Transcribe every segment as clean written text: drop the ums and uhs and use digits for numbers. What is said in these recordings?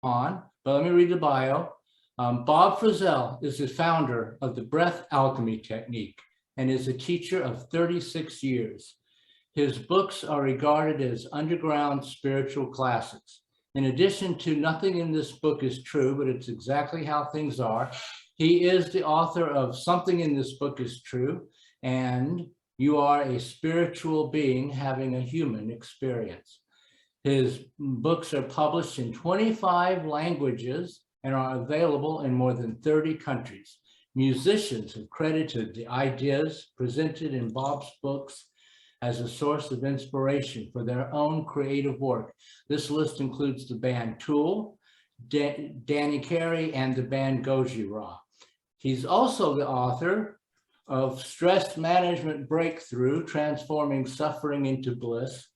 on, but let me read the bio. Bob Frissell is the founder of the breath alchemy technique and is a teacher of 36 years. His books are regarded as underground spiritual classics. In addition to Nothing in This Book is True, but it's exactly how things are, he is the author of Something in This Book is True and You Are a Spiritual Being Having a Human Experience. His books are published in 25 languages and are available in more than 30 countries. Musicians have credited the ideas presented in Bob's books as a source of inspiration for their own creative work. This list includes the band Tool, Danny Carey, and the band Gojira. He's also the author of Stress Management Breakthrough, Transforming Suffering into Bliss,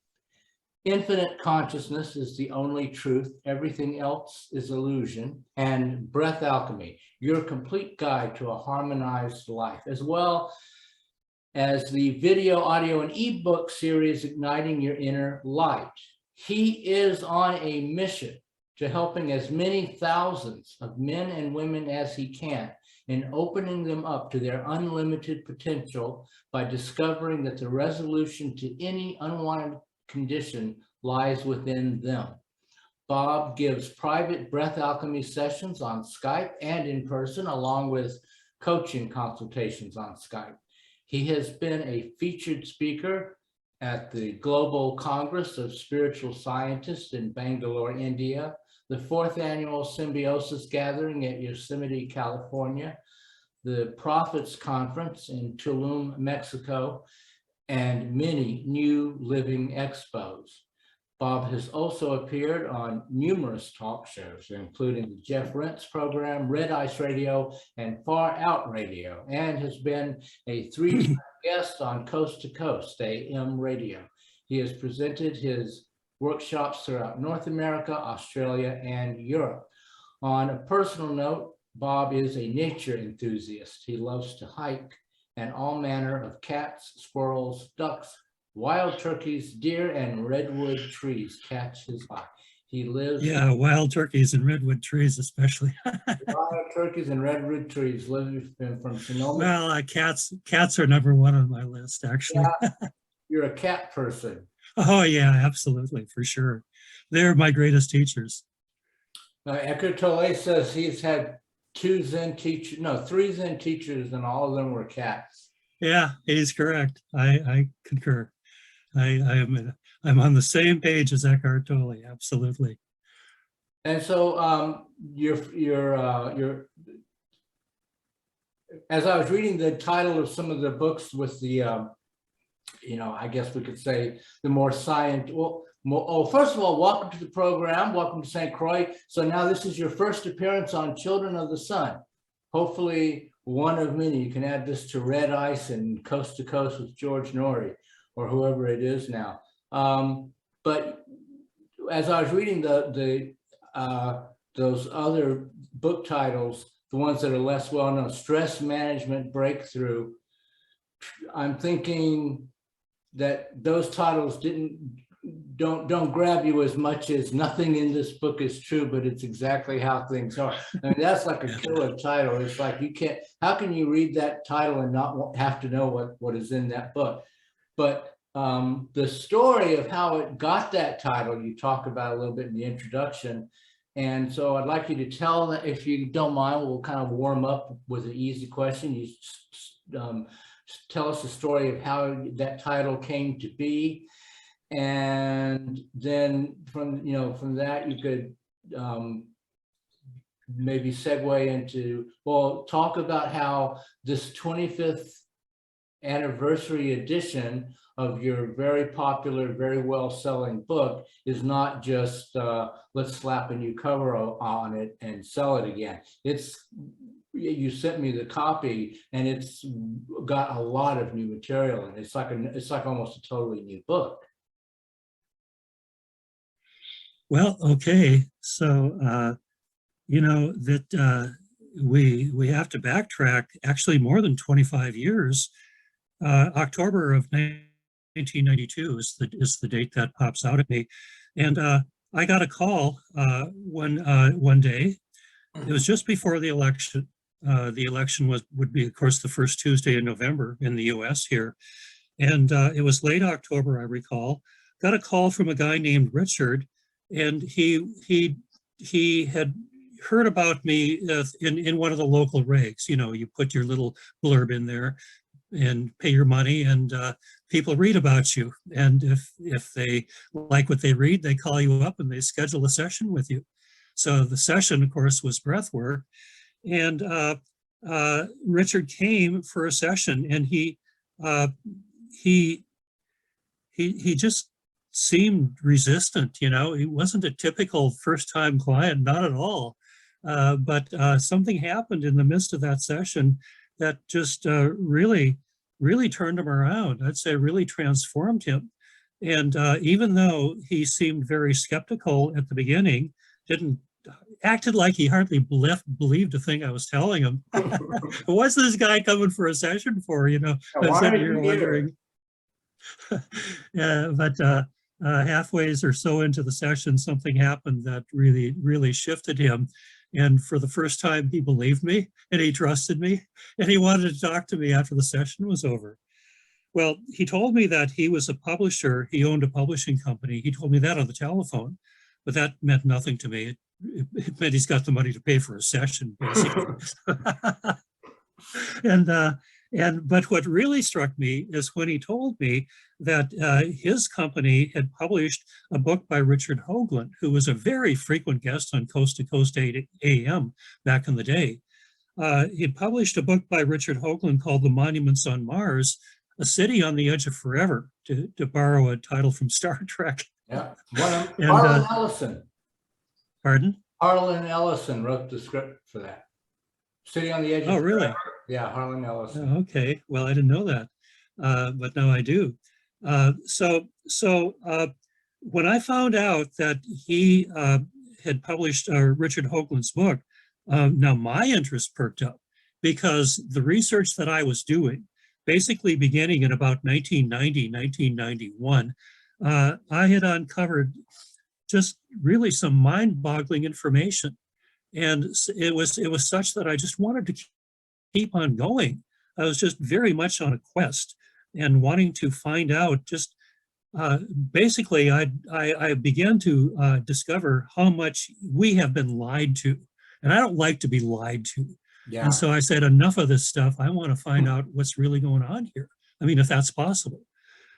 Infinite Consciousness is the Only Truth, Everything Else is Illusion, and Breath Alchemy, Your Complete Guide to a Harmonized Life, as well as the video, audio, and ebook series, Igniting Your Inner Light. He is on a mission to helping as many thousands of men and women as he can in opening them up to their unlimited potential by discovering that the resolution to any unwanted condition lies within them. Bob gives private breath alchemy sessions on Skype and in person, along with coaching consultations on Skype. He has been a featured speaker at the Global Congress of Spiritual Scientists in Bangalore, India, the 4th Annual Symbiosis Gathering at Yosemite, California, the Prophets Conference in Tulum, Mexico, and many new living expos. Bob has also appeared on numerous talk shows, including the Jeff Rentz program, Red Ice Radio, and Far Out Radio, and has been a 3-time guest on Coast to Coast, AM radio. He has presented his workshops throughout North America, Australia, and Europe. On a personal note, Bob is a nature enthusiast. He loves to hike, and all manner of cats, squirrels, ducks, wild turkeys, deer, and redwood trees catch his eye. He lives— Yeah, wild turkeys and redwood trees especially. wild turkeys and redwood trees, living from Sonoma. Well, cats are number one on my list, actually. Yeah, you're a cat person. Oh yeah, absolutely, for sure. They're my greatest teachers. Eckhart Tolle says he's had 3 Zen teachers, and all of them were cats. Yeah, he's correct. I concur. I'm on the same page as Eckhart Tolle, absolutely. And so as I was reading the title of some of the books with the I guess we could say the more science. First of all, welcome to the program. Welcome to St. Croix. So now this is your first appearance on Children of the Sun. Hopefully one of many. You can add this to Red Ice and Coast to Coast with George Norrie or whoever it is now. But as I was reading those other book titles, the ones that are less well known, Stress Management Breakthrough, I'm thinking that those titles don't grab you as much as Nothing in This Book is True, but it's exactly how things are. I mean, that's like a killer title. It's like how can you read that title and not have to know what is in that book? But the story of how it got that title, you talk about a little bit in the introduction. And so I'd like you to tell, if you don't mind, we'll kind of warm up with an easy question. You tell us the story of how that title came to be. And then from that, you could maybe segue into, talk about how this 25th anniversary edition of your very popular, very well-selling book is not just let's slap a new cover on it and sell it again. You sent me the copy, and it's got a lot of new material, and it's like almost a totally new book. Well, okay, so that we have to backtrack actually more than 25 years. October of 1992 is the date that pops out at me, and I got a call one day. It was just before the election. The election would be, of course, the first Tuesday in November in the U.S. here, and it was late October, I recall. Got a call from a guy named Richard, and he had heard about me in one of the local rags. You know, you put your little blurb in there and pay your money, and people read about you. And if they like what they read, they call you up and they schedule a session with you. So the session, of course, was Breathwork, and Richard came for a session, and he just seemed resistant. You know, he wasn't a typical first-time client, not at all. But something happened in the midst of that session that just really turned him around. I'd say really transformed him. And even though he seemed very skeptical at the beginning, acted like he hardly believed a thing I was telling him. What's this guy coming for a session for? You know, I was sitting here wondering. Yeah, but halfway or so into the session, something happened that really shifted him. And for the first time, he believed me and he trusted me and he wanted to talk to me after the session was over. Well, he told me that he was a publisher. He owned a publishing company. He told me that on the telephone, but that meant nothing to me. It meant he's got the money to pay for a session, basically. But what really struck me is when he told me that his company had published a book by Richard Hoagland, who was a very frequent guest on Coast to Coast AM back in the day. He published a book by Richard Hoagland called The Monuments on Mars, A City on the Edge of Forever, to borrow a title from Star Trek. Yeah, Harlan Ellison. Pardon? Harlan Ellison wrote the script for that. City on the Edge of Forever. Really? Yeah, Harlan Ellison. Oh, okay, well, I didn't know that, but now I do. So when I found out that he had published Richard Hoagland's book, now my interest perked up because the research that I was doing, basically beginning in about 1990, 1991, I had uncovered just really some mind-boggling information. And it was such that I just wanted to keep on going. I was just very much on a quest and wanting to find out just basically I began to discover how much we have been lied to. And I don't like to be lied to. Yeah. And so I said, enough of this stuff. I want to find out what's really going on here. I mean, if that's possible.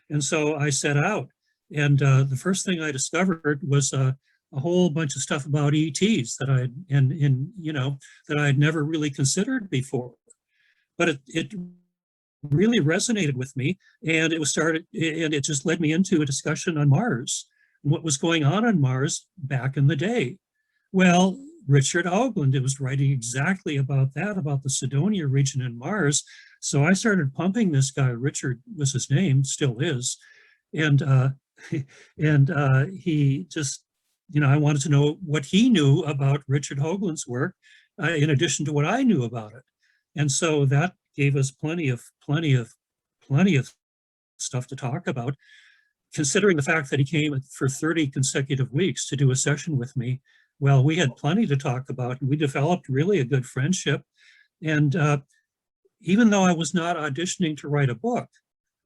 And so I set out. And the first thing I discovered was a whole bunch of stuff about ETs that that I had never really considered before. But it really resonated with me, and it just led me into a discussion on Mars and what was going on Mars back in the day. Well, Richard Hoagland was writing exactly about that, about the Cydonia region in Mars. So I started pumping this guy. Richard was his name, still is, and he just, I wanted to know what he knew about Richard Hoagland's work, in addition to what I knew about it. And so that gave us plenty of stuff to talk about, considering the fact that he came for 30 consecutive weeks to do a session with me. Well, we had plenty to talk about, and we developed really a good friendship. And even though I was not auditioning to write a book,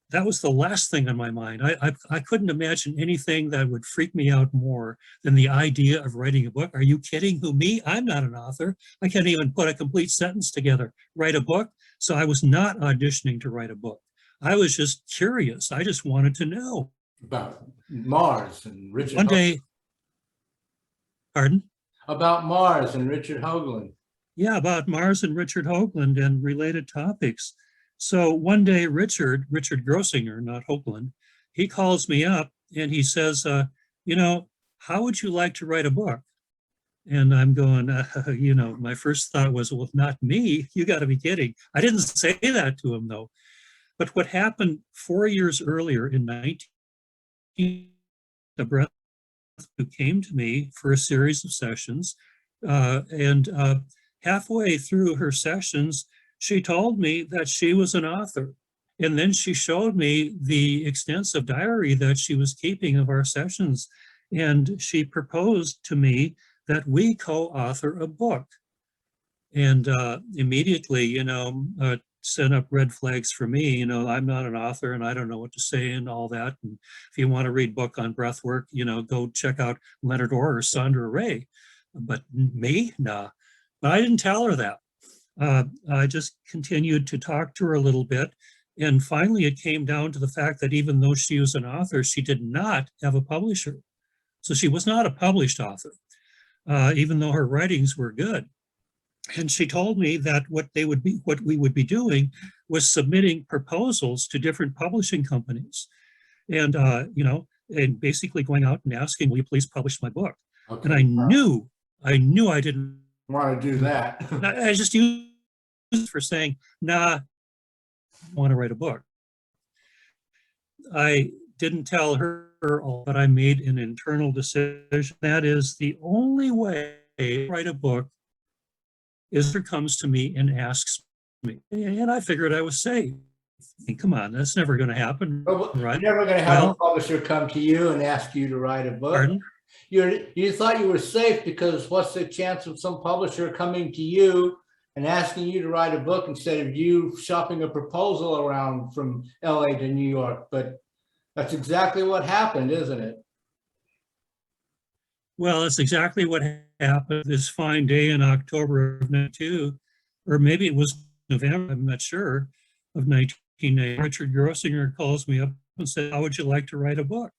that was the last thing on my mind. I couldn't imagine anything that would freak me out more than the idea of writing a book. Are you kidding? Who, me? I'm not an author. I can't even put a complete sentence together. Write a book? So I was not auditioning to write a book. I was just curious. I just wanted to know. About Mars and Richard One day, pardon? About Mars and Richard Hoagland. Yeah, about Mars and Richard Hoagland and related topics. So one day, Richard Grossinger, not Hoagland, he calls me up and he says, how would you like to write a book? And I'm going, my first thought was, well, not me. You got to be kidding. I didn't say that to him, though. But what happened 4 years earlier in 19, the breath who came to me for a series of sessions, and halfway through her sessions, she told me that she was an author. And then she showed me the extensive diary that she was keeping of our sessions. and she proposed to me that we co-author a book. And immediately, sent up red flags for me. I'm not an author and I don't know what to say and all that. And if you want to read book on breathwork, go check out Leonard Orr or Sandra Ray. But me? Nah. But I didn't tell her that. I just continued to talk to her a little bit. And finally, it came down to the fact that even though she was an author, she did not have a publisher. So she was not a published author, even though her writings were good. And she told me that what we would be doing was submitting proposals to different publishing companies, and and basically going out and asking, "Will you please publish my book?" Okay. And I knew I didn't want to do that. I just used it for saying, "Nah, I want to write a book." I didn't tell her all, but I made an internal decision. That is the only way to write a book is her comes to me and asks me. And I figured I was safe. Come on, that's never going to happen. Well, right? You're never going to have a publisher come to you and ask you to write a book. Pardon? You thought you were safe because what's the chance of some publisher coming to you and asking you to write a book instead of you shopping a proposal around from LA to New York? But that's exactly what happened, isn't it? Well, that's exactly what happened this fine day in October of 1992, or maybe it was November, I'm not sure, of 1990. Richard Grossinger calls me up and said, "How would you like to write a book?"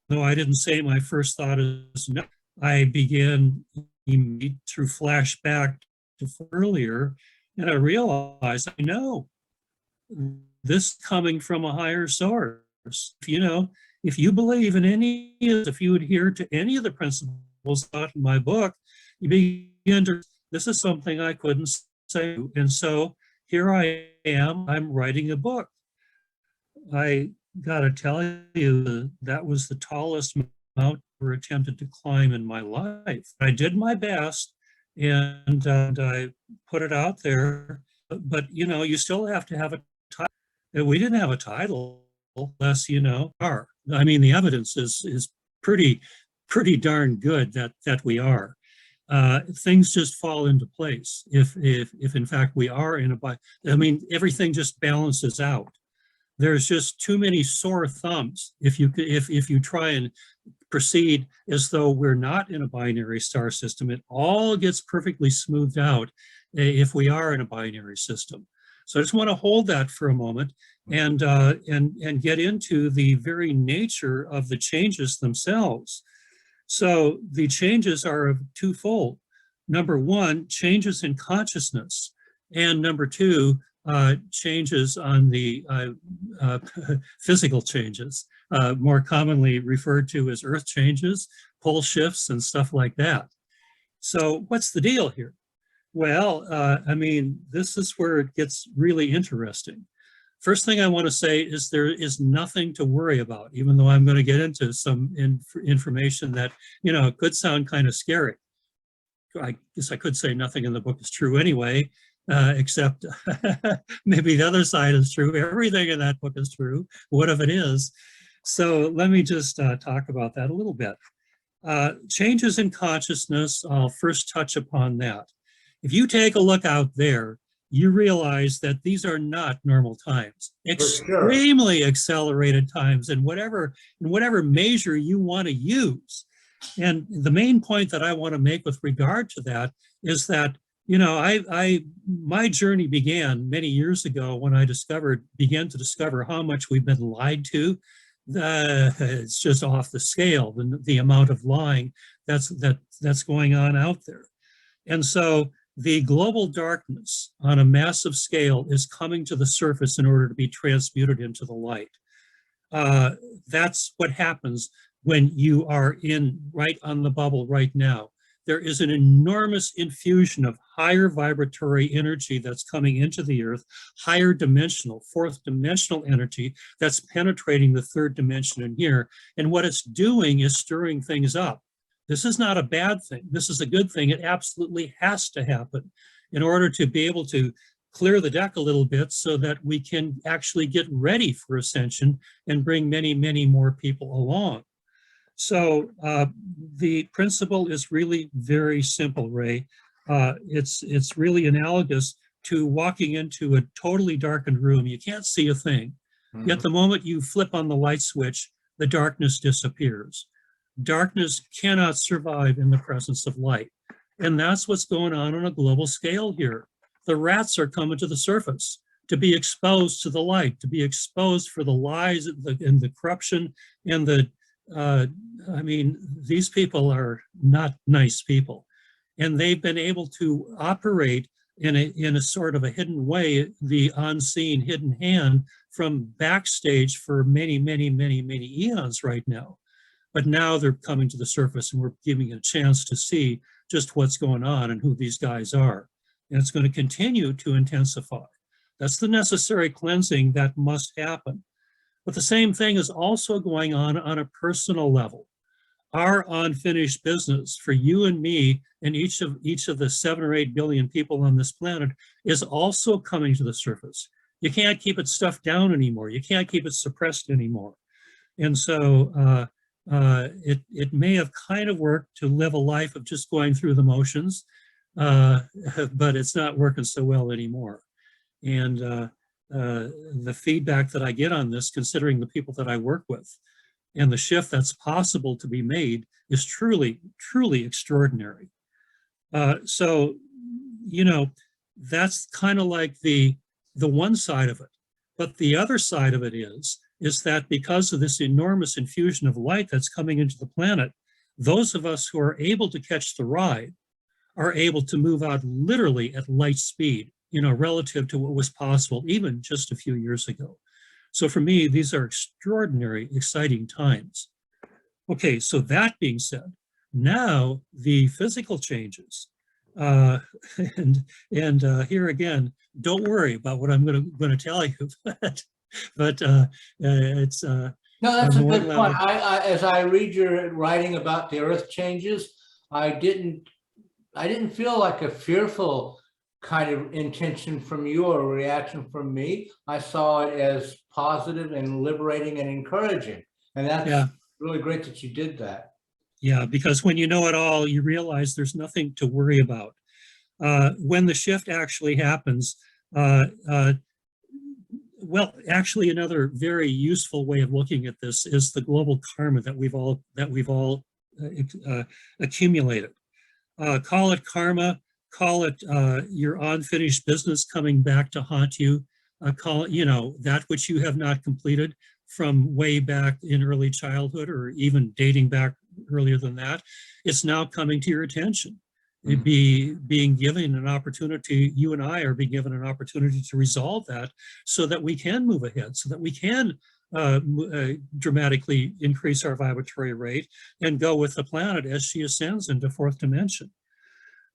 No, I didn't say my first thought is no. I began through flashback to earlier, and I realized, I know this coming from a higher source. If you believe in any, if you adhere to any of the principles taught in my book, you begin to, this is something I couldn't say. And so here I am, I'm writing a book. I got to tell you, that was the tallest mountain I ever attempted to climb in my life. I did my best and I put it out there, but you still have to have a title. We didn't have a title unless are. I mean, the evidence is pretty darn good that we are. Things just fall into place if in fact we are in everything just balances out. There's just too many sore thumbs if you try and proceed as though we're not in a binary star system. It all gets perfectly smoothed out if we are in a binary system. So I just want to hold that for a moment and get into the very nature of the changes themselves. So the changes are twofold. Number one, changes in consciousness, and number two, changes on the physical changes, more commonly referred to as earth changes, pole shifts, and stuff like that. So what's the deal here? Well, this is where it gets really interesting. First thing I want to say is there is nothing to worry about, even though I'm going to get into some information that, could sound kind of scary. I guess I could say nothing in the book is true anyway, except maybe the other side is true. Everything in that book is true. What if it is? So let me just talk about that a little bit. Changes in consciousness, I'll first touch upon that. If you take a look out there, you realize that these are not normal times, extremely accelerated times in whatever measure you want to use. And the main point that I want to make with regard to that is that, my journey began many years ago when I began to discover how much we've been lied to. It's just off the scale, the amount of lying that's going on out there. And so the global darkness on a massive scale is coming to the surface in order to be transmuted into the light. That's what happens when you are right on the bubble right now. There is an enormous infusion of higher vibratory energy that's coming into the earth, higher dimensional, fourth dimensional energy that's penetrating the third dimension in here. And what it's doing is stirring things up. This is not a bad thing. This is a good thing. It absolutely has to happen in order to be able to clear the deck a little bit so that we can actually get ready for ascension and bring many, many more people along. So the principle is really very simple, Ray. It's really analogous to walking into a totally darkened room. You can't see a thing. Yet the moment you flip on the light switch, the darkness disappears. Darkness cannot survive in the presence of light. And that's what's going on a global scale here. The rats are coming to the surface to be exposed to the light, to be exposed for the lies and the corruption and the, I mean, these people are not nice people. And they've been able to operate in a sort of a hidden way, the unseen hidden hand from backstage for many, many, many, many eons right now. But now they're coming to the surface and we're giving it a chance to see just what's going on and who these guys are. And it's going to continue to intensify. That's the necessary cleansing that must happen. But the same thing is also going on a personal level. Our unfinished business for you and me and each of the 7 or 8 billion people on this planet is also coming to the surface. You can't keep it stuffed down anymore. You can't keep it suppressed anymore. And so it may have kind of worked to live a life of just going through the motions, but it's not working so well anymore. And the feedback that I get on this, considering the people that I work with, and the shift that's possible to be made is truly, truly extraordinary. So, you know, that's kind of like the one side of it. But the other side of it is that because of this enormous infusion of light that's coming into the planet, those of us who are able to catch the ride are able to move out literally at light speed, you know, relative to what was possible even just a few years ago. So for me, these are extraordinary, exciting times. Okay, so that being said, now the physical changes. And here again, don't worry about what I'm going to tell you, but it's No, that's a good allowed. point. As I read your writing about the Earth changes, I didn't feel like a fearful kind of intention from you or a reaction from me. I saw it as positive and liberating and encouraging. And that's really great that you did that. Yeah, because when you know it all, you realize there's nothing to worry about. When the shift actually happens, well, actually, another very useful way of looking at this is the global karma that we've all accumulated. Call it karma, call it your unfinished business coming back to haunt you, call it, you know, that which you have not completed from way back in early childhood or even dating back earlier than that. It's now coming to your attention. It'd be being given an opportunity, you and I are being given an opportunity to resolve that so that we can move ahead, so that we can dramatically increase our vibratory rate and go with the planet as she ascends into 4th dimension.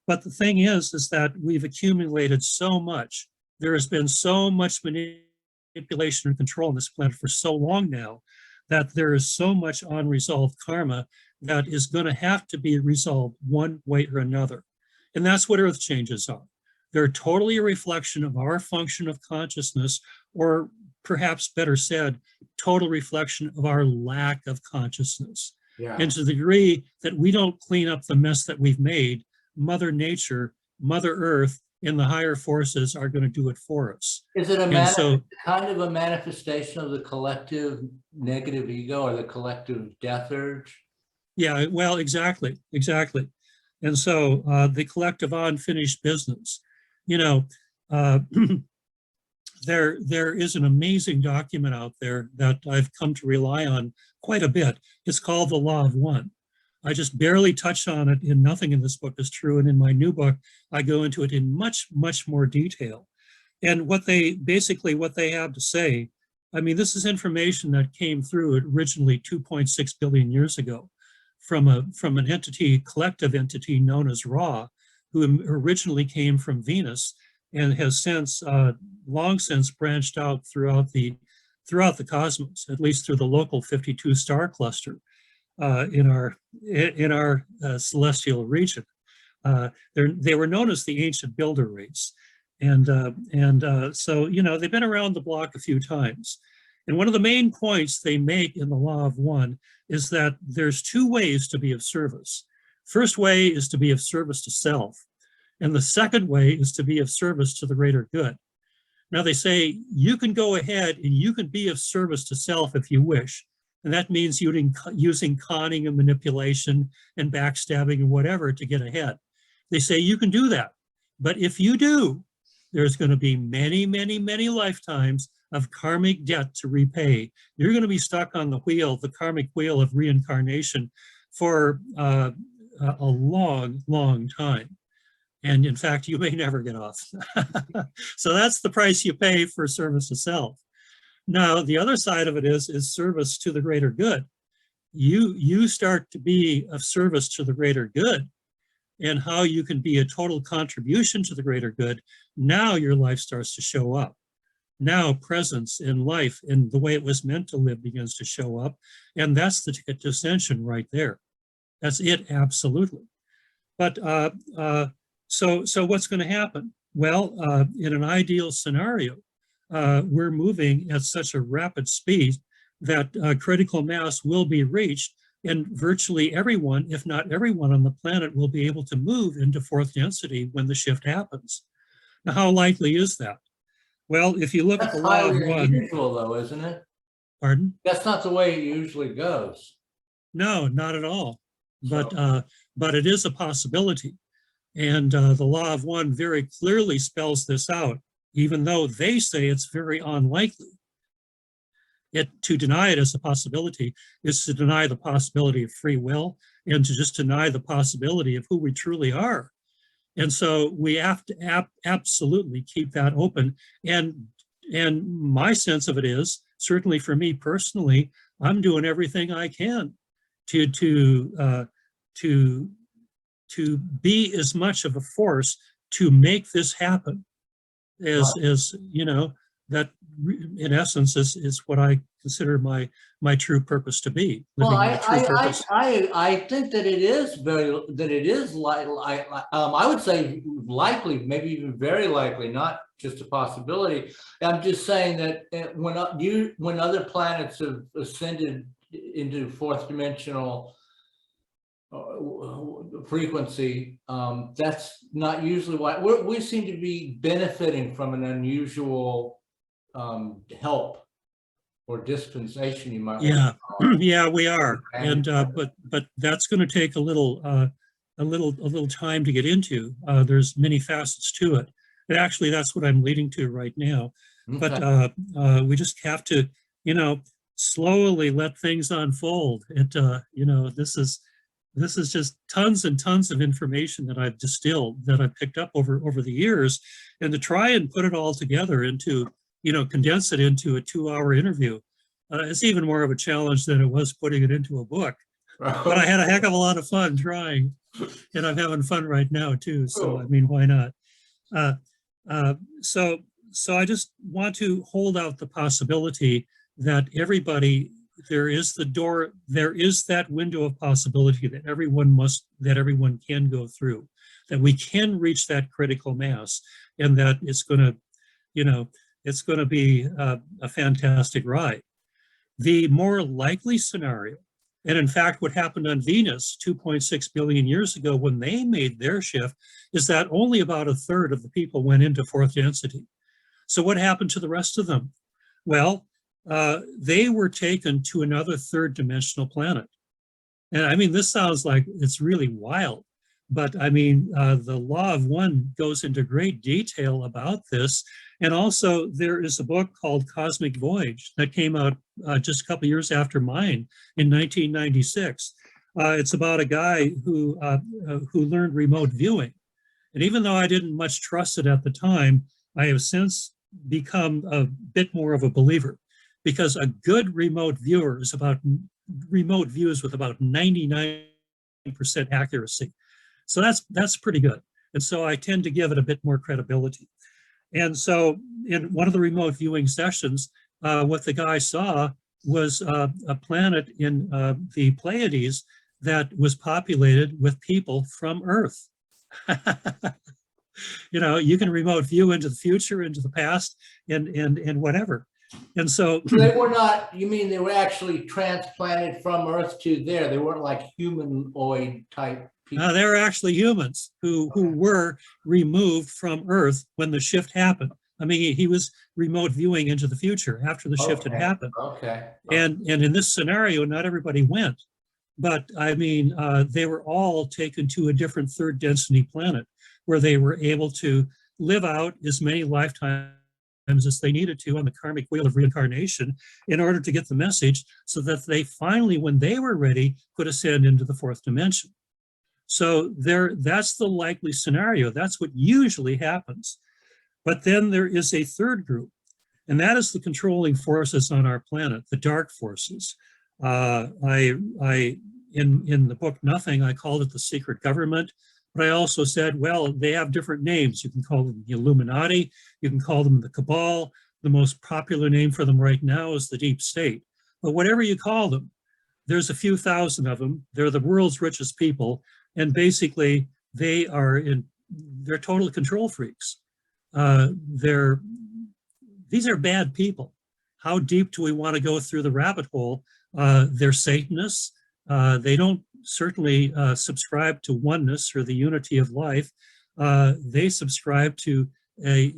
But the thing is that we've accumulated so much. There has been so much manipulation and control on this planet for so long now that there is so much unresolved karma that is going to have to be resolved one way or another. And that's what Earth changes are. They're totally a reflection of our function of consciousness, or perhaps better said, total reflection of our lack of consciousness. Yeah. And to the degree that we don't clean up the mess that we've made, Mother Nature, Mother Earth, and the higher forces are going to do it for us. Is it kind of a manifestation of the collective negative ego or the collective death urge? Yeah, well, exactly. And so the collective unfinished business, you know, there is an amazing document out there that I've come to rely on quite a bit. It's called The Law of One. I just barely touch on it, and nothing in this book is true. And in my new book, I go into it in much, much more detail. And what they have to say, I mean, this is information that came through originally 2.6 billion years ago from an entity, collective entity known as Ra, who originally came from Venus and has since, long since branched out throughout the cosmos, at least through the local 52 star cluster. In our celestial region. They were known as the ancient builder race. And so, you know, they've been around the block a few times. And one of the main points they make in the Law of One is that there's two ways to be of service. First way is to be of service to self. And the second way is to be of service to the greater good. Now they say you can go ahead and you can be of service to self if you wish. And that means using conning and manipulation and backstabbing and whatever to get ahead. They say you can do that. But if you do, there's going to be many, many, many lifetimes of karmic debt to repay. You're going to be stuck on the wheel, the karmic wheel of reincarnation for a long, long time. And in fact, you may never get off. So that's the price you pay for service to self. Now, the other side of it is service to the greater good. You start to be of service to the greater good, and how you can be a total contribution to the greater good. Now your life starts to show up. Now presence in life and the way it was meant to live begins to show up. And that's the ticket to ascension right there. That's it, absolutely. But so what's going to happen? Well, in an ideal scenario, we're moving at such a rapid speed that critical mass will be reached, and virtually everyone, if not everyone on the planet, will be able to move into fourth density when the shift happens. Now, how likely is that? Well, if you look at the Law of One. Unusual, though, isn't it? Pardon? That's not the way it usually goes. No, not at all. But it is a possibility. And the Law of One very clearly spells this out, even though they say it's very unlikely. To deny it as a possibility is to deny the possibility of free will and to just deny the possibility of who we truly are. And so we have to absolutely keep that open. And my sense of it is, certainly for me personally, I'm doing everything I can to be as much of a force to make this happen as you know, that in essence is what I consider my true purpose to be. Well, I think that it is I would say likely, maybe even very likely, not just a possibility. I'm just saying that when other planets have ascended into fourth dimensional frequency, that's not usually why we seem to be benefiting from an unusual help or dispensation, you might. Yeah, yeah, we are, and but that's going to take a little time to get into. There's many facets to it, and actually, that's what I'm leading to right now. Okay. But we just have to, slowly let things unfold. This is just tons and tons of information that I've distilled, that I've picked up over the years, and to try and put it all together into, condense it into a 2-hour interview. It's even more of a challenge than it was putting it into a book. But I had a heck of a lot of fun trying, and I'm having fun right now too. So, I mean, why not? So I just want to hold out the possibility that everybody, there is that window of possibility that everyone can go through, that we can reach that critical mass, and that it's going to be a fantastic ride. The more likely scenario, and in fact, what happened on Venus 2.6 billion years ago when they made their shift, is that only about 1/3 of the people went into fourth density. So what happened to the rest of them? Well, they were taken to another third dimensional planet. And I mean, this sounds like it's really wild, but I mean, the Law of One goes into great detail about this. And also there is a book called Cosmic Voyage that came out just a couple years after mine in 1996. It's about a guy who learned remote viewing. And even though I didn't much trust it at the time, I have since become a bit more of a believer, because a good remote viewer is remote views with about 99% accuracy. So that's pretty good. And so I tend to give it a bit more credibility. And so in one of the remote viewing sessions, what the guy saw was a planet in the Pleiades that was populated with people from Earth. You can remote view into the future, into the past, and whatever. And so So they were not, you mean they were actually transplanted from Earth to there? They weren't like humanoid type people? they were actually humans who were removed from Earth when the shift happened. I mean, he was remote viewing into the future after the shift had happened. Okay. And in this scenario, not everybody went. But I mean, they were all taken to a different third density planet where they were able to live out as many lifetimes as they needed to on the karmic wheel of reincarnation in order to get the message so that they finally, when they were ready, could ascend into the fourth dimension. So that's the likely scenario. That's what usually happens. But then there is a third group, and that is the controlling forces on our planet, the dark forces. In the book Nothing, I called it the secret government, but I also said, well, they have different names. You can call them the Illuminati, you can call them the Cabal. The most popular name for them right now is the Deep State. But whatever you call them, there's a few thousand of them. They're the world's richest people, and basically they're total control freaks. These are bad people. How deep do we want to go through the rabbit hole? They're Satanists. They don't certainly subscribe to oneness or the unity of life. They subscribe to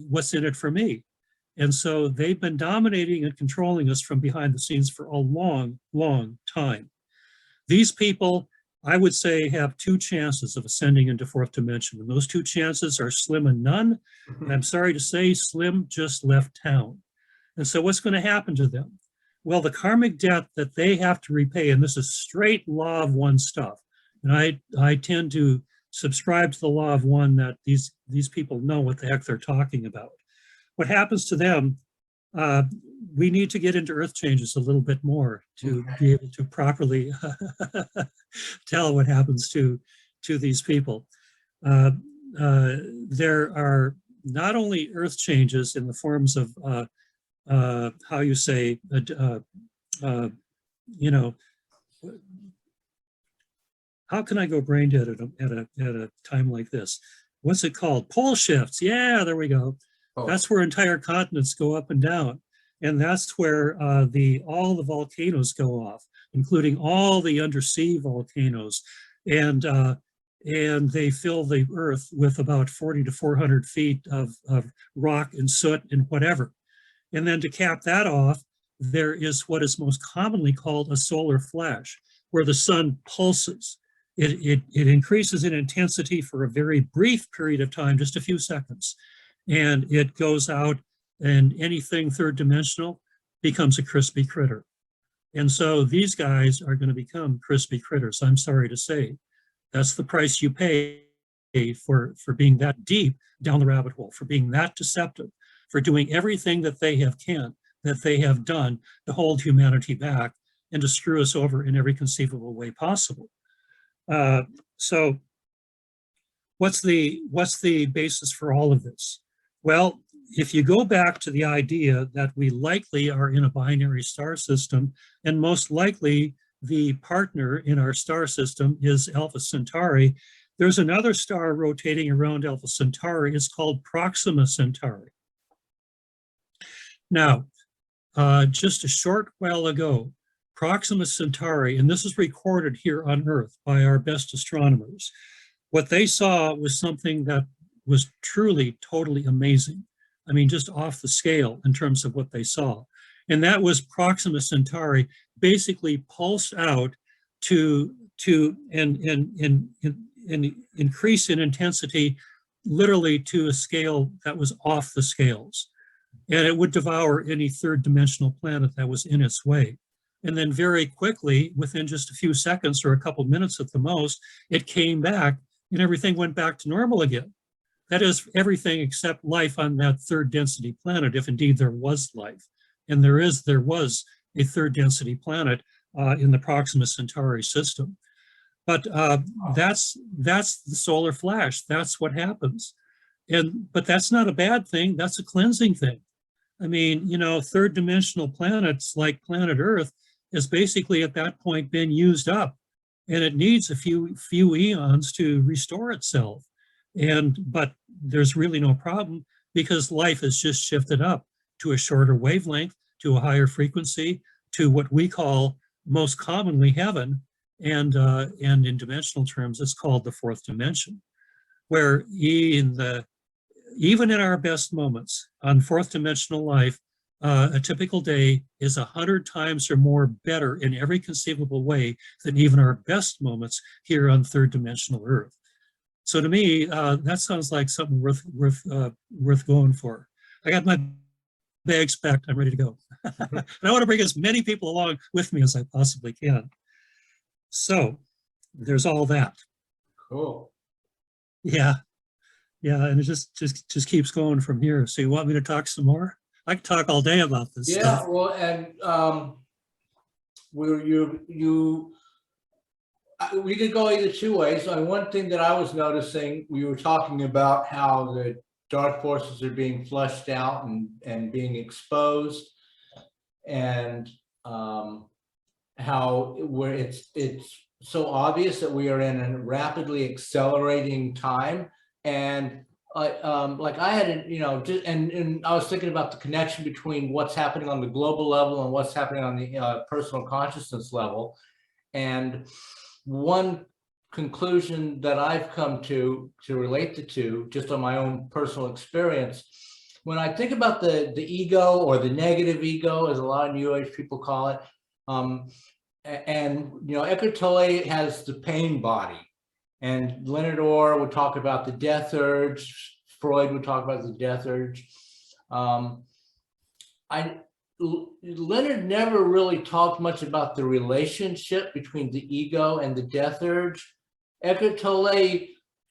what's in it for me. And so they've been dominating and controlling us from behind the scenes for a long, long time. These people, I would say, have two chances of ascending into fourth dimension. And those two chances are slim and none. And I'm sorry to say, Slim just left town. And so what's going to happen to them? Well, the karmic debt that they have to repay, and this is straight law of one stuff. And I tend to subscribe to the law of one, that these people know what the heck they're talking about. What happens to them, we need to get into earth changes a little bit more to be able to properly tell what happens to these people. There are not only earth changes in the forms of how you say, how can I go brain dead at a time like this? What's it called? Pole shifts. Yeah, there we go. Oh. That's where entire continents go up and down. And that's where all the volcanoes go off, including all the undersea volcanoes. And they fill the earth with about 40 to 400 feet of rock and soot and whatever. And then to cap that off, there is what is most commonly called a solar flash, where the sun pulses. It increases in intensity for a very brief period of time, just a few seconds. And it goes out, and anything third dimensional becomes a crispy critter. And so these guys are going to become crispy critters, I'm sorry to say. That's the price you pay for being that deep down the rabbit hole, for being that deceptive, for doing everything that they have done to hold humanity back and to screw us over in every conceivable way possible. So what's the basis for all of this? Well, if you go back to the idea that we likely are in a binary star system, and most likely the partner in our star system is Alpha Centauri, there's another star rotating around Alpha Centauri. It's called Proxima Centauri. Now, just a short while ago, Proxima Centauri, and this is recorded here on Earth by our best astronomers, what they saw was something that was truly, totally amazing. I mean, just off the scale in terms of what they saw. And that was Proxima Centauri basically pulsed out to increase in intensity, literally to a scale that was off the scales. And it would devour any third dimensional planet that was in its way. And then very quickly, within just a few seconds or a couple minutes at the most, it came back and everything went back to normal again. That is everything except life on that third density planet, if indeed there was life. And there was a third density planet in the Proxima Centauri system. But that's the solar flash. That's what happens. But that's not a bad thing. That's a cleansing thing. I mean, third dimensional planets like planet Earth has basically at that point been used up, and it needs a few eons to restore itself. But there's really no problem because life has just shifted up to a shorter wavelength, to a higher frequency, to what we call most commonly heaven, and in dimensional terms, it's called the fourth dimension, where even in our best moments on fourth dimensional life, a typical day is 100 times or more better in every conceivable way than even our best moments here on third dimensional Earth. So to me, that sounds like something worth going for. I got my bags packed. I'm ready to go. And I want to bring as many people along with me as I possibly can. So there's all that. Cool. Yeah, and it just keeps going from here. So you want me to talk some more? I can talk all day about this stuff. Yeah, well, and we could go either two ways. One thing that I was noticing, we were talking about how the dark forces are being flushed out and being exposed, and how it's so obvious that we are in a rapidly accelerating time. And like I had, and I was thinking about the connection between what's happening on the global level and what's happening on the personal consciousness level. And one conclusion that I've come to relate the two, just on my own personal experience, when I think about the ego, or the negative ego, as a lot of New Age people call it, and Eckhart Tolle has the pain body. And Leonard Orr would talk about the death urge. Freud would talk about the death urge. Leonard never really talked much about the relationship between the ego and the death urge. Eckhart Tolle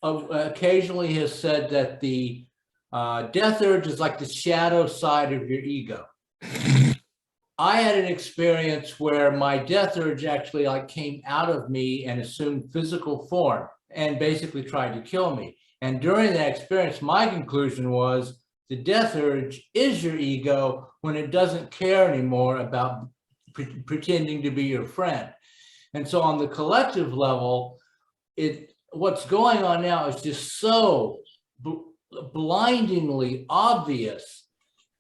occasionally has said that the death urge is like the shadow side of your ego. I had an experience where my death urge actually came out of me and assumed physical form and basically tried to kill me. And during that experience, my conclusion was the death urge is your ego when it doesn't care anymore about pretending to be your friend. And so on the collective level, what's going on now is just so blindingly obvious.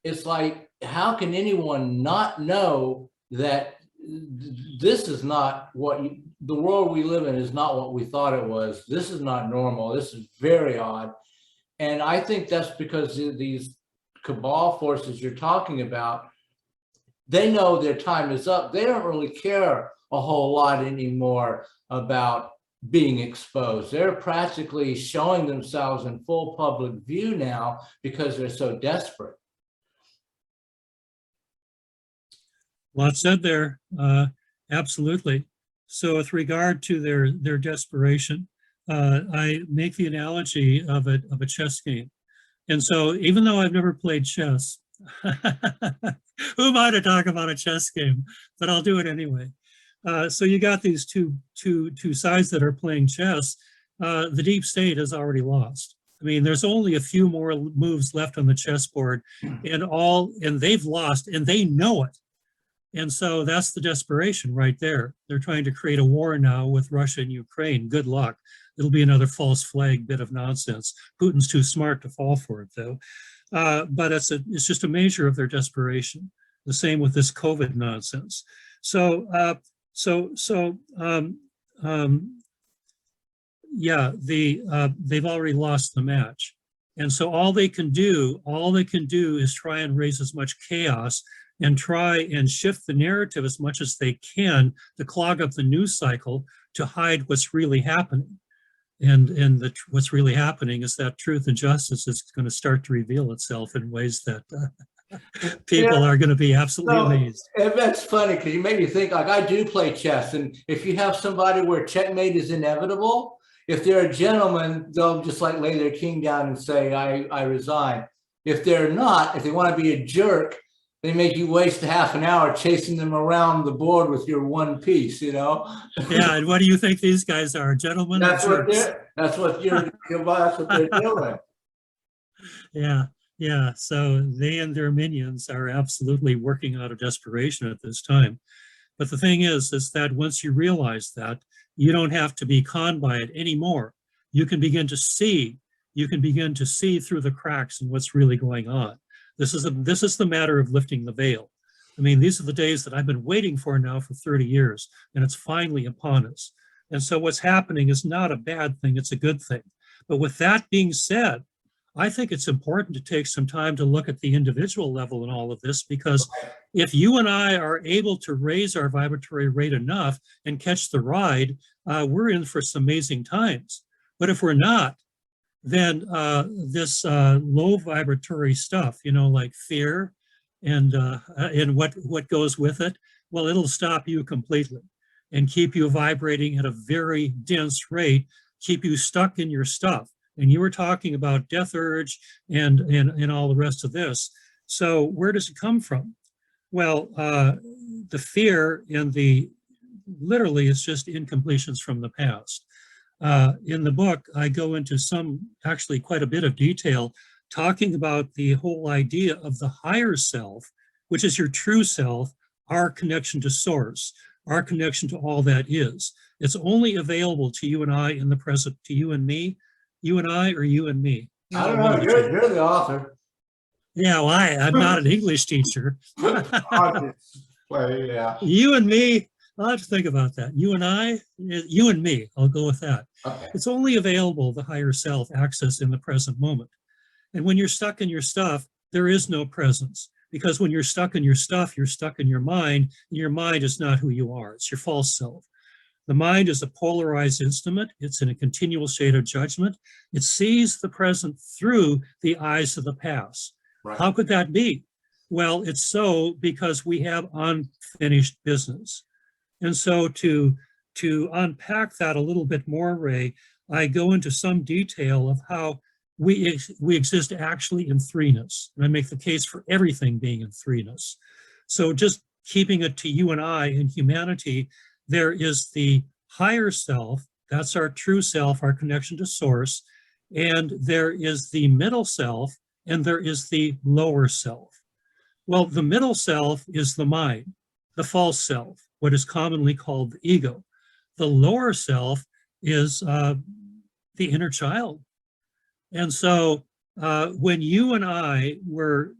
It's like, how can anyone not know that this is not the world we live in is not what we thought it was. This is not normal. This is very odd. And I think that's because these cabal forces you're talking about, they know their time is up. They don't really care a whole lot anymore about being exposed. They're practically showing themselves in full public view now because they're so desperate. Lot said there, absolutely. So with regard to their desperation, I make the analogy of a chess game. And so even though I've never played chess, who am I to talk about a chess game? But I'll do it anyway. So you got these two sides that are playing chess. The deep state has already lost. I mean, there's only a few more moves left on the chessboard, and they've lost, and they know it. And so that's the desperation right there. They're trying to create a war now with Russia and Ukraine. Good luck. It'll be another false flag bit of nonsense. Putin's too smart to fall for it, though. But it's just a measure of their desperation. The same with this COVID nonsense. Yeah, they've already lost the match. And so all they can do is try and raise as much chaos and try and shift the narrative as much as they can to clog up the news cycle to hide what's really happening. And what's really happening is that truth and justice is going to start to reveal itself in ways that people are going to be absolutely amazed. And that's funny because you made me think, like, I do play chess, and if you have somebody where checkmate is inevitable, if they're a gentleman, they'll just lay their king down and say, I resign. If they're not, if they want to be a jerk, they make you waste a half an hour chasing them around the board with your one piece, Yeah, and what do you think these guys are, gentlemen? That's what they're doing. Yeah. So they and their minions are absolutely working out of desperation at this time. But the thing is that once you realize that, you don't have to be conned by it anymore. You can begin to see through the cracks and what's really going on. This is the matter of lifting the veil. I mean, these are the days that I've been waiting for now for 30 years, and it's finally upon us. And so what's happening is not a bad thing, it's a good thing. But with that being said, I think it's important to take some time to look at the individual level in all of this, because if you and I are able to raise our vibratory rate enough and catch the ride, we're in for some amazing times. But if we're not, then this low vibratory stuff, you know, like fear and what goes with it, well, it'll stop you completely and keep you vibrating at a very dense rate, keep you stuck in your stuff. And you were talking about death urge and all the rest of this. So where does it come from? Well, the fear and the literally it's just incompletions from the past. In the book, I go into actually quite a bit of detail talking about the whole idea of the higher self, which is your true self, our connection to source, our connection to all that is. It's only available to you and I in the present, to you and me, you and I, or you and me. I don't know, you're the author. Yeah, well, I'm not an English teacher. Yeah. You and me, I'll have to think about that. You and I, you and me, I'll go with that. Okay. It's only available, the higher self access in the present moment. And when you're stuck in your stuff, there is no presence. Because when you're stuck in your stuff, you're stuck in your mind, and your mind is not who you are. It's your false self. The mind is a polarized instrument. It's in a continual state of judgment. It sees the present through the eyes of the past. Right. How could that be? Well, it's so because we have unfinished business. And so to unpack that a little bit more, Ray, I go into some detail of how we exist actually in threeness. And I make the case for everything being in threeness. So just keeping it to you and I in humanity, there is the higher self, that's our true self, our connection to source, and there is the middle self, and there is the lower self. Well, the middle self is the mind, the false self, what is commonly called the ego. The lower self is the inner child. And so when you and I were,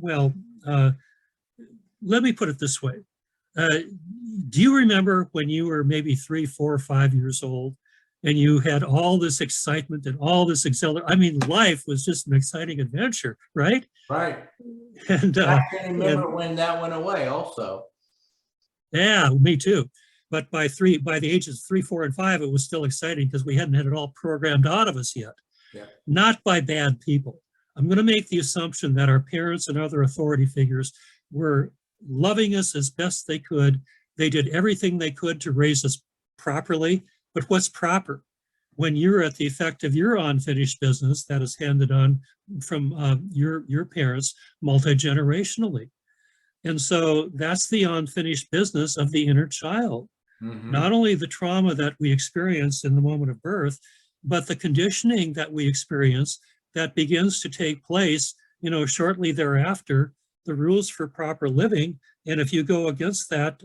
well, let me put it this way. Do you remember when you were maybe 3, 4, 5 years old and you had all this excitement and all this exhilaration? I mean, life was just an exciting adventure, right? Right. And I can remember when that went away also. Yeah, me too. But by the ages of 3, 4, and 5, it was still exciting because we hadn't had it all programmed out of us yet. Yeah. Not by bad people. I'm going to make the assumption that our parents and other authority figures were loving us as best they could. They did everything they could to raise us properly. But what's proper? When you're at the effect of your unfinished business that is handed on from your parents multi-generationally. And so that's the unfinished business of the inner child. Mm-hmm. Not only the trauma that we experience in the moment of birth, but the conditioning that we experience that begins to take place, you know, shortly thereafter, the rules for proper living. And if you go against that,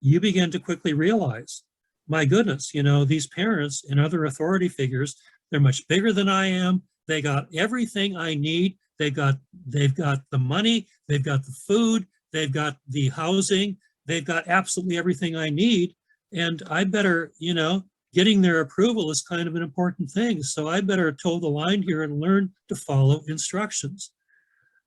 you begin to quickly realize, my goodness, you know, these parents and other authority figures, they're much bigger than I am. They got everything I need. They've got the money, they've got the food, they've got the housing, they've got absolutely everything I need. And I better, you know, getting their approval is kind of an important thing. So I better toe the line here and learn to follow instructions.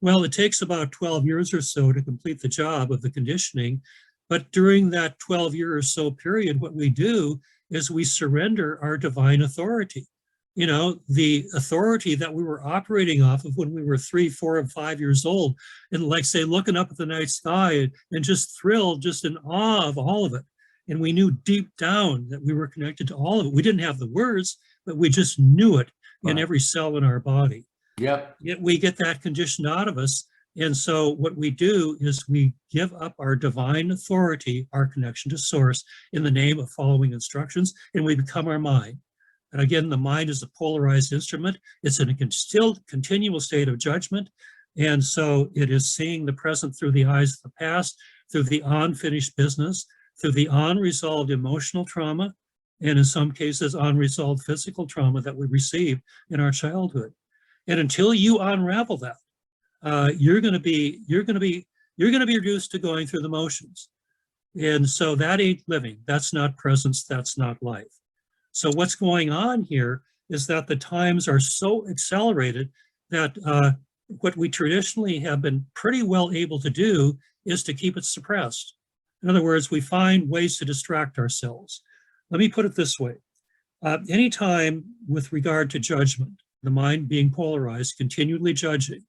Well, it takes about 12 years or so to complete the job of the conditioning. But during that 12-year or so period, what we do is we surrender our divine authority. You know, the authority that we were operating off of when we were 3, 4, and 5 years old, and like say, looking up at the night sky and just thrilled, just in awe of all of it. And we knew deep down that we were connected to all of it. We didn't have the words, but we just knew it in every cell in our body. Yep. Yet we get that condition out of us. And so what we do is we give up our divine authority, our connection to source, in the name of following instructions, and we become our mind. And again, the mind is a polarized instrument. It's in a still continual state of judgment. And so it is seeing the present through the eyes of the past, through the unfinished business, through the unresolved emotional trauma, and in some cases, unresolved physical trauma that we received in our childhood. And until you unravel that, you're going to be you're going to be reduced to going through the motions. And so that ain't living. That's not presence. That's not life. So what's going on here is that the times are so accelerated that what we traditionally have been pretty well able to do is to keep it suppressed. In other words, we find ways to distract ourselves. Let me put it this way. Anytime with regard to judgment, the mind being polarized, continually judging,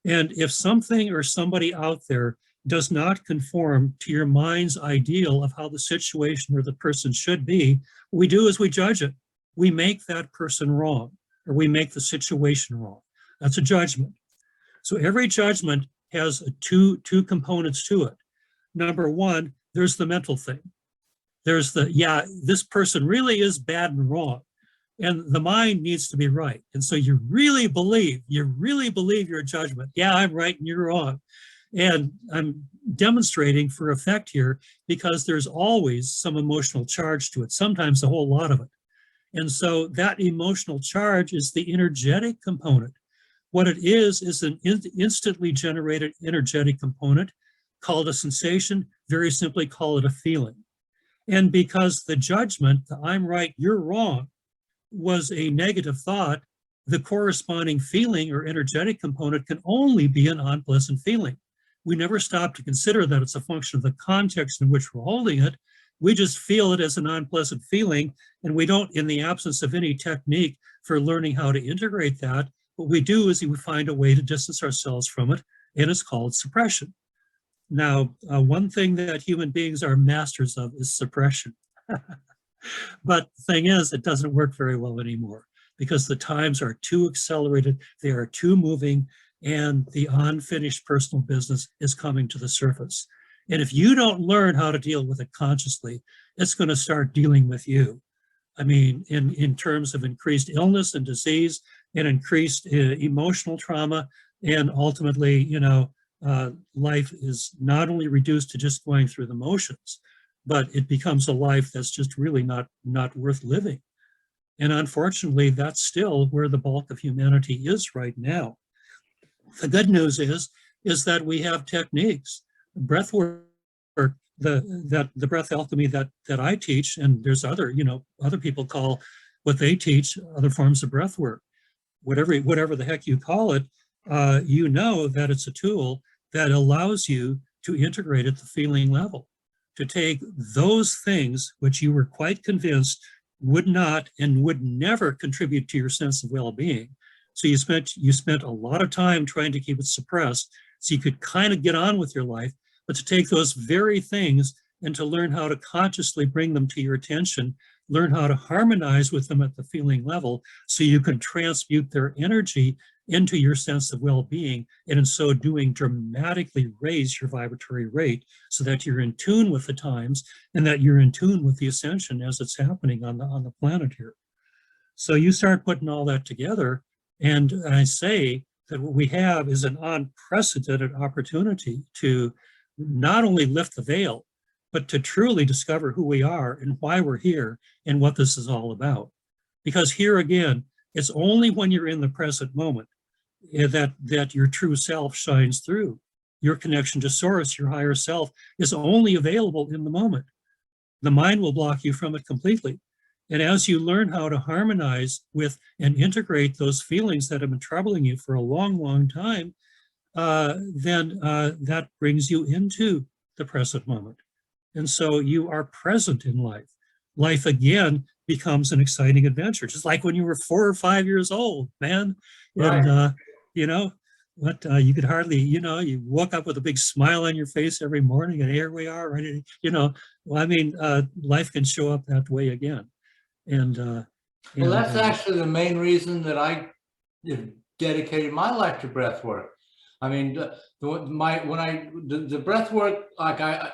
and if something or somebody out there does not conform to your mind's ideal of how the situation or the person should be, what we do is we judge it. We make that person wrong, or we make the situation wrong. That's a judgment. So every judgment has two components to it. Number one, there's the mental thing. There's the, yeah, this person really is bad and wrong. And the mind needs to be right. And so you really believe your judgment. Yeah, I'm right and you're wrong. And I'm demonstrating for effect here because there's always some emotional charge to it, sometimes a whole lot of it. And so that emotional charge is the energetic component. What it is an instantly generated energetic component, called a sensation, very simply call it a feeling. And because the judgment, the I'm right, you're wrong, was a negative thought, the corresponding feeling or energetic component can only be an unpleasant feeling. We never stop to consider that it's a function of the context in which we're holding it. We just feel it as an unpleasant feeling, and we don't, in the absence of any technique for learning how to integrate that, what we do is we find a way to distance ourselves from it, and it's called suppression. Now, one thing that human beings are masters of is suppression. But the thing is, it doesn't work very well anymore because the times are too accelerated, they are too moving, and the unfinished personal business is coming to the surface. And if you don't learn how to deal with it consciously, it's going to start dealing with you. I mean, in terms of increased illness and disease and increased emotional trauma, and ultimately, life is not only reduced to just going through the motions, but it becomes a life that's just really not worth living. And unfortunately, that's still where the bulk of humanity is right now. The good news is that we have techniques, breathwork, the breath alchemy that I teach, and there's other people call what they teach other forms of breath work. Whatever the heck you call it, that it's a tool that allows you to integrate at the feeling level, to take those things which you were quite convinced would not and would never contribute to your sense of well-being. So you spent a lot of time trying to keep it suppressed so you could kind of get on with your life, but to take those very things and to learn how to consciously bring them to your attention, learn how to harmonize with them at the feeling level so you can transmute their energy into your sense of well-being, and in so doing dramatically raise your vibratory rate so that you're in tune with the times and that you're in tune with the ascension as it's happening on the planet here. So you start putting all that together, and I say that what we have is an unprecedented opportunity to not only lift the veil, but to truly discover who we are and why we're here and what this is all about. Because here again, it's only when you're in the present moment that your true self shines through. Your connection to source, your higher self, is only available in the moment. The mind will block you from it completely. And as you learn how to harmonize with and integrate those feelings that have been troubling you for a long, long time, then that brings you into the present moment. And so you are present in life. Life again becomes an exciting adventure, just like when you were 4 or 5 years old, man. Right. And, you could hardly, you woke up with a big smile on your face every morning and here we are, ready to, life can show up that way again. And well, that's actually the main reason that I dedicated my life to breath work. I mean, the breath work,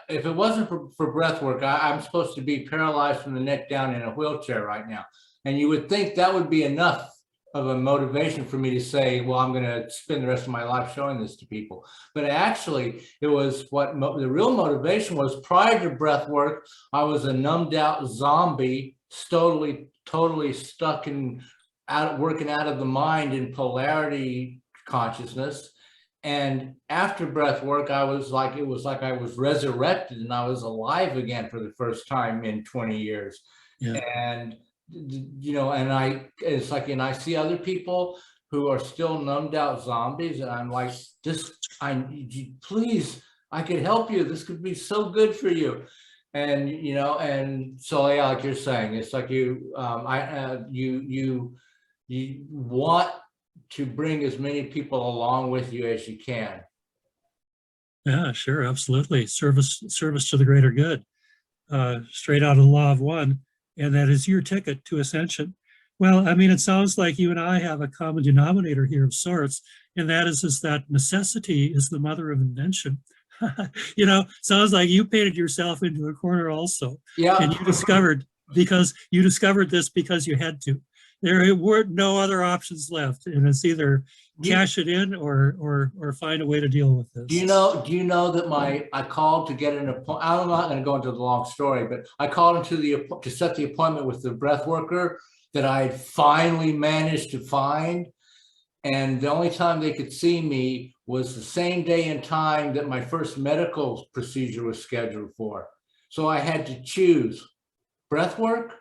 if it wasn't for breath work, I'm supposed to be paralyzed from the neck down in a wheelchair right now. And you would think that would be enough of a motivation for me to say, well, I'm going to spend the rest of my life showing this to people. But actually, it was the real motivation was. Prior to breath work, I was a numbed out zombie, totally stuck in working out of the mind in polarity consciousness. And after breath work, I was like, it was like I was resurrected and I was alive again for the first time in 20 years. Yeah. And, you know, and it's like, and I see other people who are still numbed out zombies. And I'm like, please, I could help you. This could be so good for you. And, you know, and so, yeah, like you're saying, it's like you want to bring as many people along with you as you can. Yeah, sure, absolutely. Service to the greater good, straight out of the law of one, and that is your ticket to ascension. Well, I mean, it sounds like you and I have a common denominator here of sorts, and that is that necessity is the mother of invention. You know, sounds like you painted yourself into a corner also, Yeah. and you discovered this because you had to. There weren't no other options left, and it's either cash it in or find a way to deal with this. Do you know that I called to get an appointment? I'm not going to go into the long story, but I called to set the appointment with the breath worker that I had finally managed to find. And the only time they could see me was the same day and time that my first medical procedure was scheduled for. So I had to choose breath work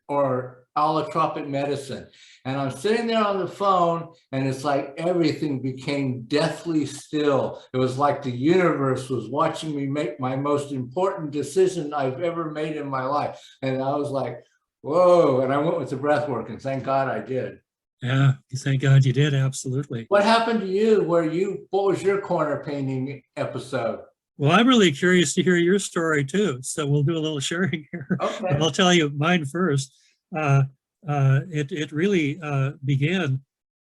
or allotropic medicine. And I'm sitting there on the phone and it's like everything became deathly still. It was like the universe was watching me make my most important decision I've ever made in my life. And I was like, whoa. And I went with the breath work and thank God I did. Yeah, thank God you did, absolutely. What happened to you? What was your corner painting episode? Well, I'm really curious to hear your story too. So we'll do a little sharing here. Okay. But I'll tell you mine first. It really began,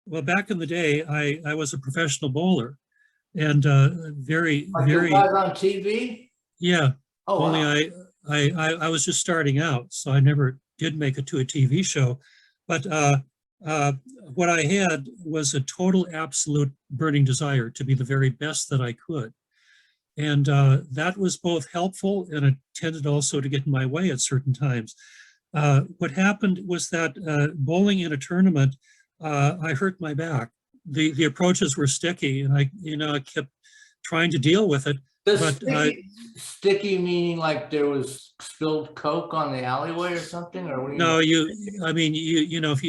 well, back in the day, I was a professional bowler and very, Like very. you guys on TV? Yeah. Oh, only wow. I was just starting out, so I never did make it to a TV show. But what I had was a total, absolute burning desire to be the very best that I could. And that was both helpful and it tended also to get in my way at certain times. What happened was that bowling in a tournament, I hurt my back. The approaches were sticky and I kept trying to deal with it. But sticky meaning like there was spilled Coke on the alleyway or something, or what do you no, mean? I mean, if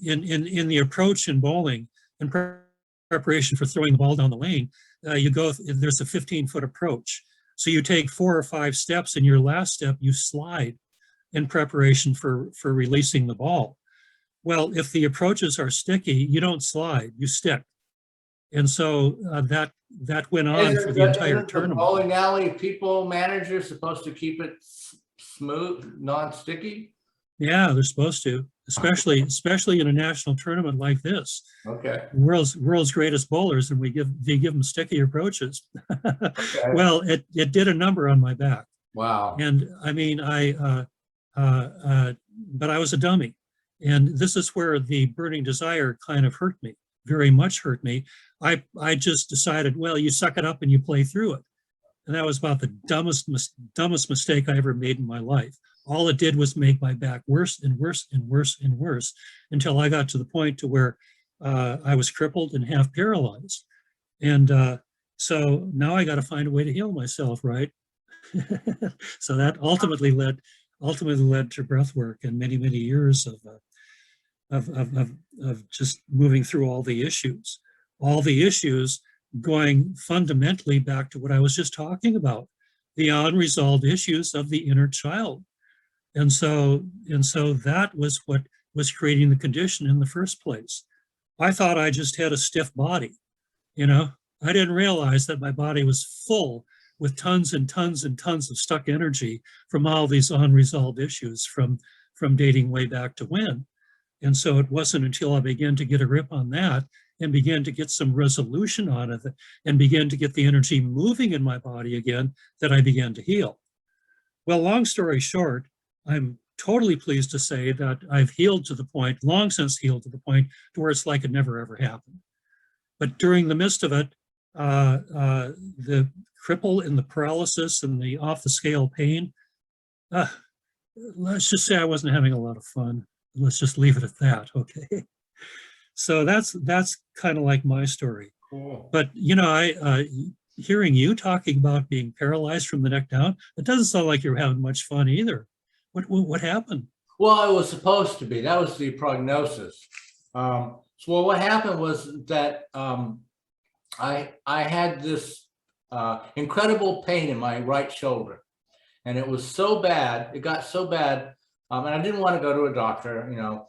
in the approach in bowling, in preparation for throwing the ball down the lane, there's a 15-foot approach. So you take 4 or 5 steps, and your last step, you slide in preparation for releasing the ball. Well, if the approaches are sticky, you don't slide, you stick. And so that went on for the entire tournament. The bowling alley manager supposed to keep it smooth, non-sticky? Yeah, they're supposed to, especially in a national tournament like this. Okay. World's greatest bowlers, and they give them sticky approaches. Okay. Well, it did a number on my back. Wow. And I mean, but I was a dummy, and this is where the burning desire kind of hurt me, very much hurt me. I just decided, well, you suck it up and you play through it, and that was about the dumbest mistake I ever made in my life. All it did was make my back worse and worse and worse and worse until I got to the point to where I was crippled and half paralyzed. And so now I got to find a way to heal myself, right? So that ultimately led to breath work and many years of just moving through all the issues going fundamentally back to what I was just talking about, the unresolved issues of the inner child. And so that was what was creating the condition in the first place. I thought I just had a stiff body, I didn't realize that my body was full with tons and tons and tons of stuck energy from all these unresolved issues from dating way back to when. And so it wasn't until I began to get a grip on that and began to get some resolution on it and began to get the energy moving in my body again that I began to heal. Well, long story short, I'm totally pleased to say that I've long since healed to the point to where it's like it never ever happened. But during the midst of it, the cripple and the paralysis and the off the scale pain, let's just say I wasn't having a lot of fun. Let's just leave it at that, okay? So that's kind of like my story. Cool. But, you know, hearing you talking about being paralyzed from the neck down, it doesn't sound like you're having much fun either. What happened? Well, it was supposed to be. That was the prognosis. So well, what happened was that I had this incredible pain in my right shoulder, and it was so bad. It got so bad, and I didn't want to go to a doctor, you know.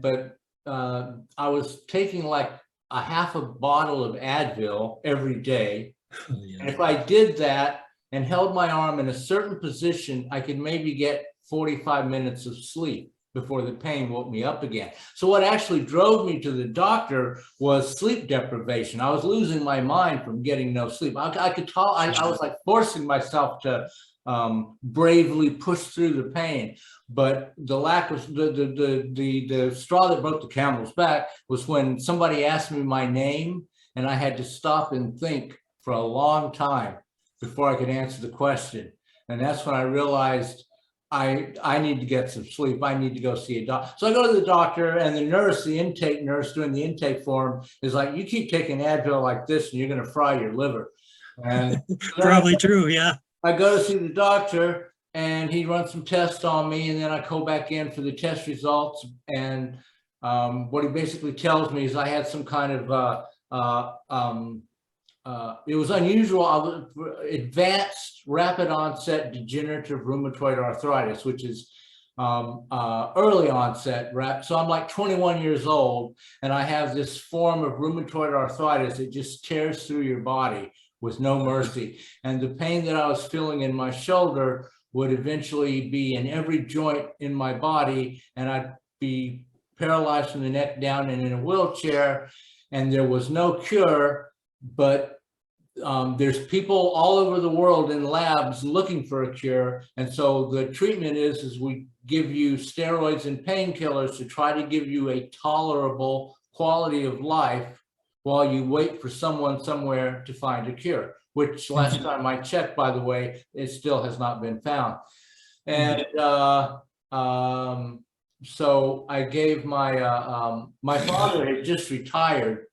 But I was taking like a half a bottle of Advil every day, Oh, yeah. and if I did that and held my arm in a certain position, I could maybe get 45 minutes of sleep before the pain woke me up again. So what actually drove me to the doctor was sleep deprivation. I was losing my mind from getting no sleep. I could talk, I was like forcing myself to bravely push through the pain. But the lack of the straw that broke the camel's back was when somebody asked me my name, and I had to stop and think for a long time before I could answer the question. And that's when I realized I need to get some sleep. I need to go see a doctor. So I go to the doctor, and the nurse, the intake nurse doing the intake form, is like, you keep taking Advil like this and you're going to fry your liver. And Probably true, yeah. I go to see the doctor, and he runs some tests on me, and then I go back in for the test results. And what he basically tells me is I had some kind of it was unusual, advanced rapid onset degenerative rheumatoid arthritis, which is early onset. So I'm like 21 years old, and I have this form of rheumatoid arthritis. It just tears through your body with no mercy. And the pain that I was feeling in my shoulder would eventually be in every joint in my body, and I'd be paralyzed from the neck down and in a wheelchair. And there was no cure, but there's people all over the world in labs looking for a cure. And so the treatment is we give you steroids and painkillers to try to give you a tolerable quality of life while you wait for someone somewhere to find a cure, which last time I checked, by the way, it still has not been found. And so I gave my my father had just retired,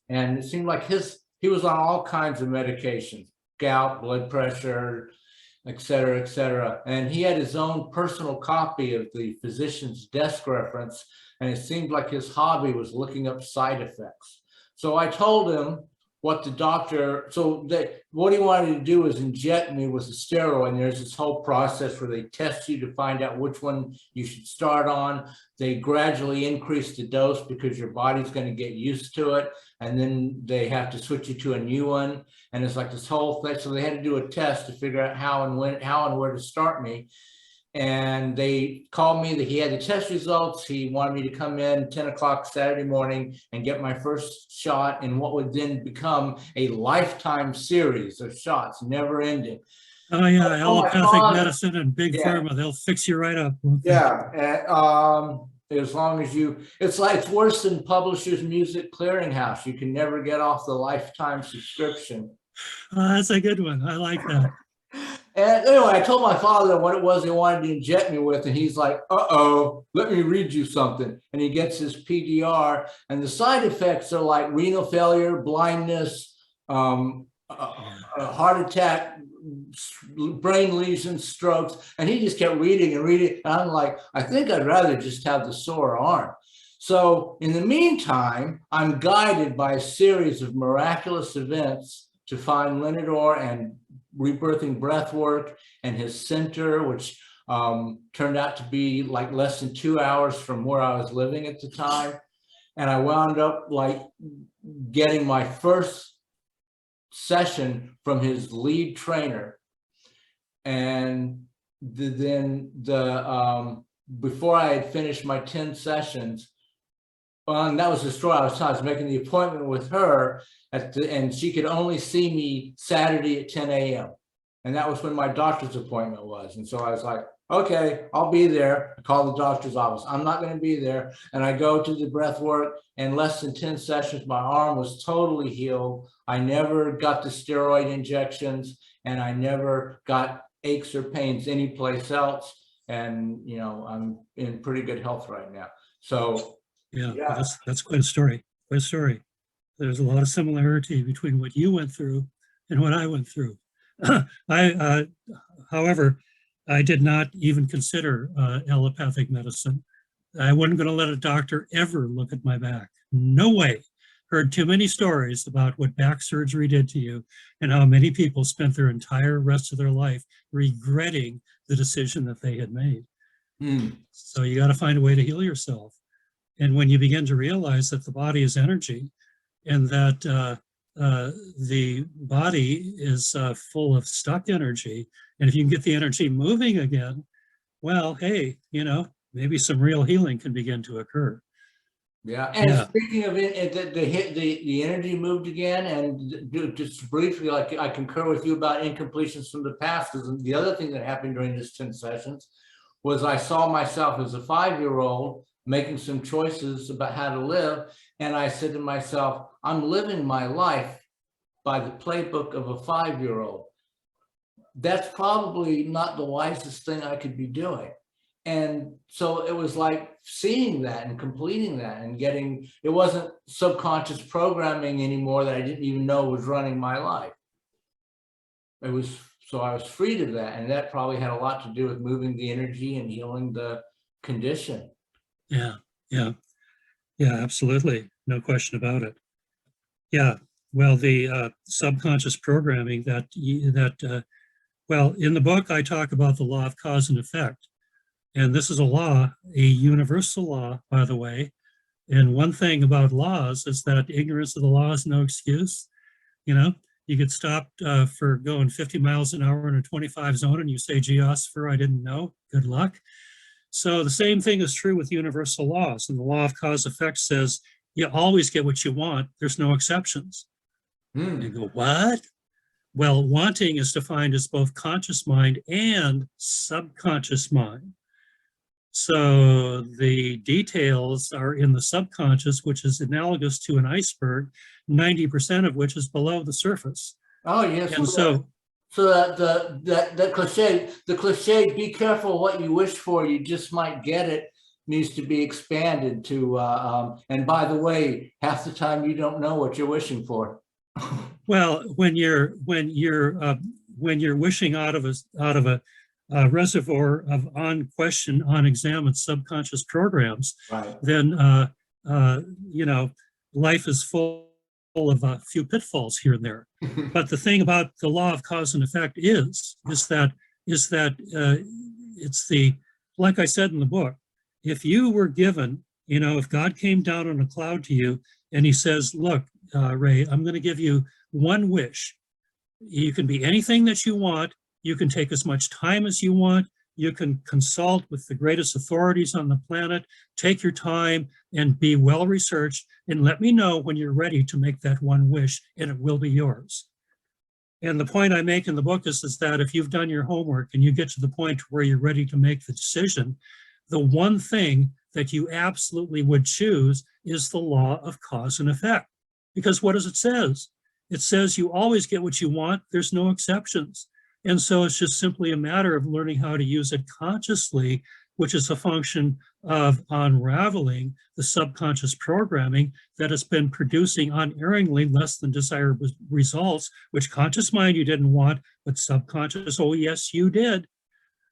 and it seemed like he was on all kinds of medications, gout, blood pressure, et cetera, and he had his own personal copy of the physician's desk reference, and it seemed like his hobby was looking up side effects. So I told him what the doctor, what he wanted to do is inject me with a steroid, and there's this whole process where they test you to find out which one you should start on. They gradually increase the dose because your body's going to get used to it, and then they have to switch you to a new one, and it's like this whole thing. So they had to do a test to figure out how and where to start me. And they called me that he had the test results. He wanted me to come in 10 o'clock Saturday morning and get my first shot in what would then become a lifetime series of shots, never ending. Oh yeah, allopathic medicine and big pharma, they'll fix you right up. Yeah, as long as it's worse than Publishers Music Clearinghouse. You can never get off the lifetime subscription. That's a good one. I like that. And anyway, I told my father what it was they wanted to inject me with, and he's like, uh-oh, let me read you something. And he gets his PDR, and the side effects are like renal failure, blindness, heart attack, brain lesions, strokes. And he just kept reading and reading. And I'm like, I think I'd rather just have the sore arm. So in the meantime, I'm guided by a series of miraculous events to find Lenador and Rebirthing Breathwork and his center, which turned out to be like less than 2 hours from where I was living at the time. And I wound up like getting my first session from his lead trainer. And then before I had finished my 10 sessions, and that was the story I was making the appointment with her and she could only see me Saturday at 10 a.m. And that was when my doctor's appointment was. And so I was like, okay, I'll be there. I call the doctor's office. I'm not going to be there. And I go to the breath work. In less than 10 sessions, my arm was totally healed. I never got the steroid injections, and I never got aches or pains anyplace else. And, you know, I'm in pretty good health right now. So yeah. That's quite a story. Quite a story. There's a lot of similarity between what you went through and what I went through. However, I did not even consider allopathic medicine. I wasn't going to let a doctor ever look at my back. No way. Heard too many stories about what back surgery did to you and how many people spent their entire rest of their life regretting the decision that they had made. So you got to find a way to heal yourself. And when you begin to realize that the body is energy and that the body is full of stuck energy, and if you can get the energy moving again, well, hey, maybe some real healing can begin to occur. Yeah, and speaking of it, the energy moved again, and just briefly, like I concur with you about incompletions from the past, because the other thing that happened during this 10 sessions was I saw myself as a 5-year-old making some choices about how to live, and I said to myself, I'm living my life by the playbook of a 5-year-old. That's probably not the wisest thing I could be doing. And so it was like seeing that and completing that and getting, it wasn't subconscious programming anymore that I didn't even know was running my life. It was, so I was freed of that. And that probably had a lot to do with moving the energy and healing the condition. Yeah, absolutely. No question about it. Yeah, well, the subconscious programming well, in the book, I talk about the law of cause and effect. And this is a law, a universal law, by the way. And one thing about laws is that ignorance of the law is no excuse. You get stopped for going 50 miles an hour in a 25 zone and you say, gee, Oscar, I didn't know. Good luck. So the same thing is true with universal laws. And the law of cause effect says you always get what you want. There's no exceptions. You go, what? Well, wanting is defined as both conscious mind and subconscious mind. So the details are in the subconscious, which is analogous to an iceberg, 90% of which is below the surface. Oh, yes. And the cliche, be careful what you wish for, you just might get it, needs to be expanded to, and by the way, half the time you don't know what you're wishing for. Well, when you're wishing out of a reservoir of unquestioned, unexamined subconscious programs, right, then life is full of a few pitfalls here and there. But the thing about the law of cause and effect is that it's the, like I said in the book, if you were given, if God came down on a cloud to you and he says, look, Ray, I'm going to give you one wish. You can be anything that you want. You can take as much time as you want. You can consult with the greatest authorities on the planet. Take your time and be well-researched and let me know when you're ready to make that one wish and it will be yours. And the point I make in the book is that if you've done your homework and you get to the point where you're ready to make the decision, the one thing that you absolutely would choose is the law of cause and effect. Because what does it says? It says you always get what you want. There's no exceptions. And so it's just simply a matter of learning how to use it consciously, which is a function of unraveling the subconscious programming that has been producing unerringly less than desired results, which conscious mind you didn't want, but subconscious, oh yes, you did.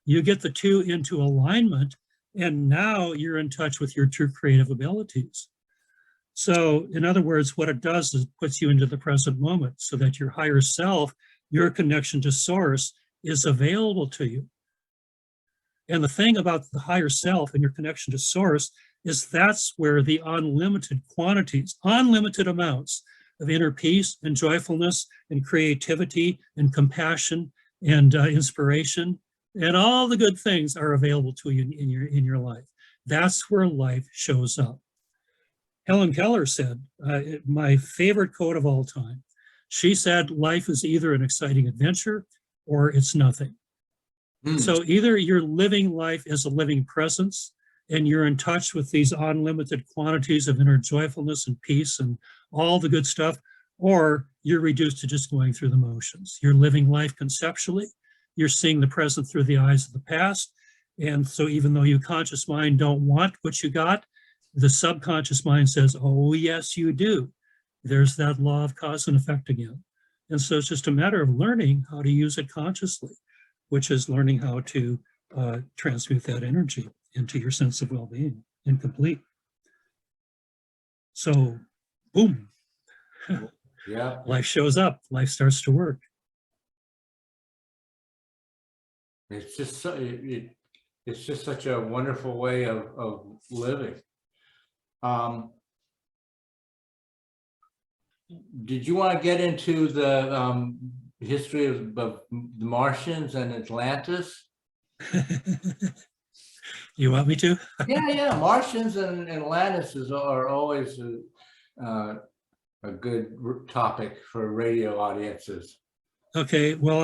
You get the two into alignment, and now you're in touch with your true creative abilities. So in other words, what it does is it puts you into the present moment so that your higher self, your connection to source, is available to you. And the thing about the higher self and your connection to source is that's where the unlimited quantities, unlimited amounts of inner peace and joyfulness and creativity and compassion and inspiration and all the good things are available to you in your life. That's where life shows up. Helen Keller said, my favorite quote of all time, she said, life is either an exciting adventure or it's nothing. So either you're living life as a living presence and you're in touch with these unlimited quantities of inner joyfulness and peace and all the good stuff, or you're reduced to just going through the motions. You're living life conceptually. You're seeing the present through the eyes of the past. And so even though you conscious mind don't want what you got, the subconscious mind says, oh, yes, you do. there's that law of cause and effect again. And so it's just a matter of learning how to use it consciously, which is learning how to transmute that energy into your sense of well-being and complete. So, boom, Yeah. life shows up, life starts to work. It's just so, it's just such a wonderful way of living. Did you want to get into the history of the Martians and Atlantis? You want me to? Yeah. Martians and Atlantis are always a good topic for radio audiences. Okay, well,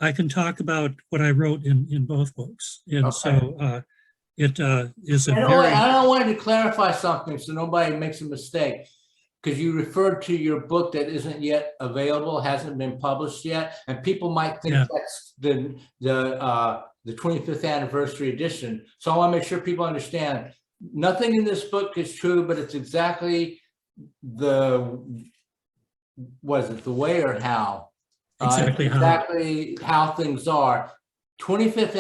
I can talk about what I wrote in both books. And Okay. so it is a And very... I wanted to clarify something so nobody makes a mistake, because you referred to your book that isn't yet available, hasn't been published yet, and people might think that's the 25th anniversary edition. So I want to make sure people understand nothing in this book is true, but it's exactly the way or how? Exactly how things are. 25th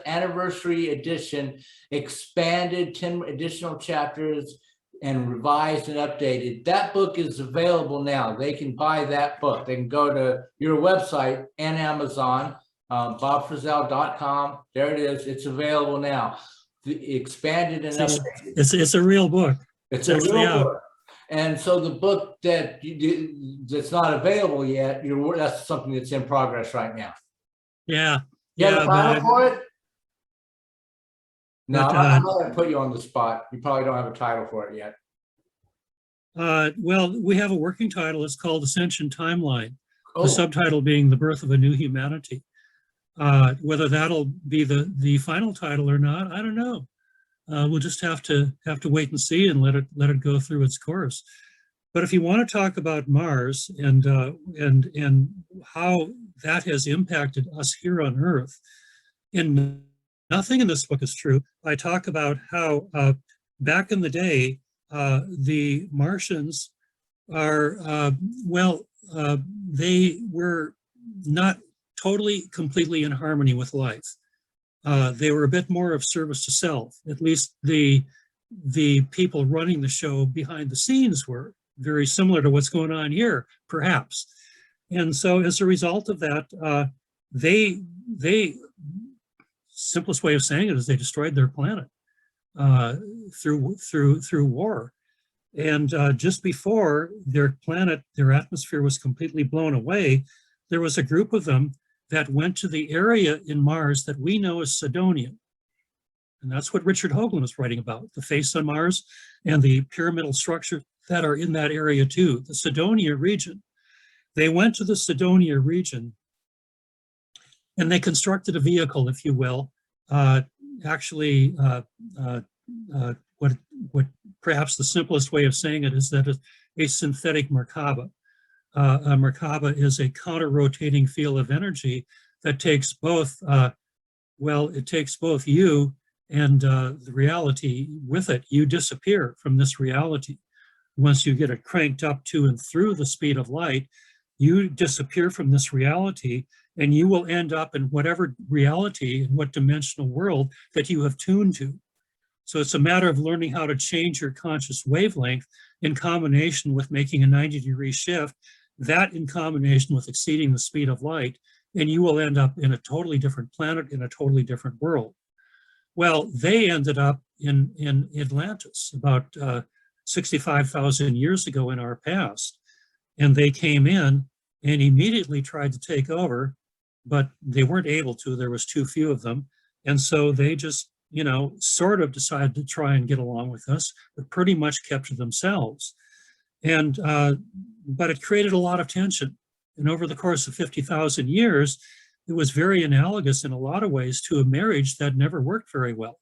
anniversary edition, expanded 10 additional chapters and revised and updated. That book is available now. They can buy that book. They can go to your website and Amazon, bobfrissell.com. There it is. It's available now. The expanded and updated. It's a real book. It's a real book. And so the book that that's not available yet, that's something that's in progress right now. Yeah. You have a title for it? No, I'm not going to put you on the spot. You probably don't have a title for it yet. Well, we have a working title. It's called Ascension Timeline. Oh. The subtitle being The Birth of a New Humanity. Whether that'll be the final title or not, I don't know. We'll just have to wait and see and let it go through its course. But if you want to talk about Mars and how that has impacted us here on Earth, and nothing in this book is true. I talk about how back in the day, the Martians are, they were not totally, completely in harmony with life. They were a bit more of service to self. At least the people running the show behind the scenes were very similar to what's going on here, perhaps. And so as a result of that, they simplest way of saying it is they destroyed their planet through war. And just before their planet, their atmosphere was completely blown away, there was a group of them that went to the area in Mars that we know as Cydonia. And that's what Richard Hoagland was writing about, the face on Mars and the pyramidal structure that are in that area too, the Cydonia region. They went to the Cydonia region and they constructed a vehicle, if you will, what perhaps the simplest way of saying it is that a synthetic Merkaba. A Merkaba is a counter-rotating field of energy that takes both, it takes both you and the reality with it. You disappear from this reality. Once you get it cranked up to and through the speed of light, you disappear from this reality and you will end up in whatever reality and what dimensional world that you have tuned to. So it's a matter of learning how to change your conscious wavelength in combination with making a 90-degree shift, that in combination with exceeding the speed of light, and you will end up in a totally different planet, in a totally different world. Well, they ended up in Atlantis about 65,000 years ago in our past. And they came in and immediately tried to take over, but they weren't able to. There was too few of them. And so they just, sort of decided to try and get along with us, but pretty much kept to themselves. And, but it created a lot of tension. And over the course of 50,000 years, it was very analogous in a lot of ways to a marriage that never worked very well.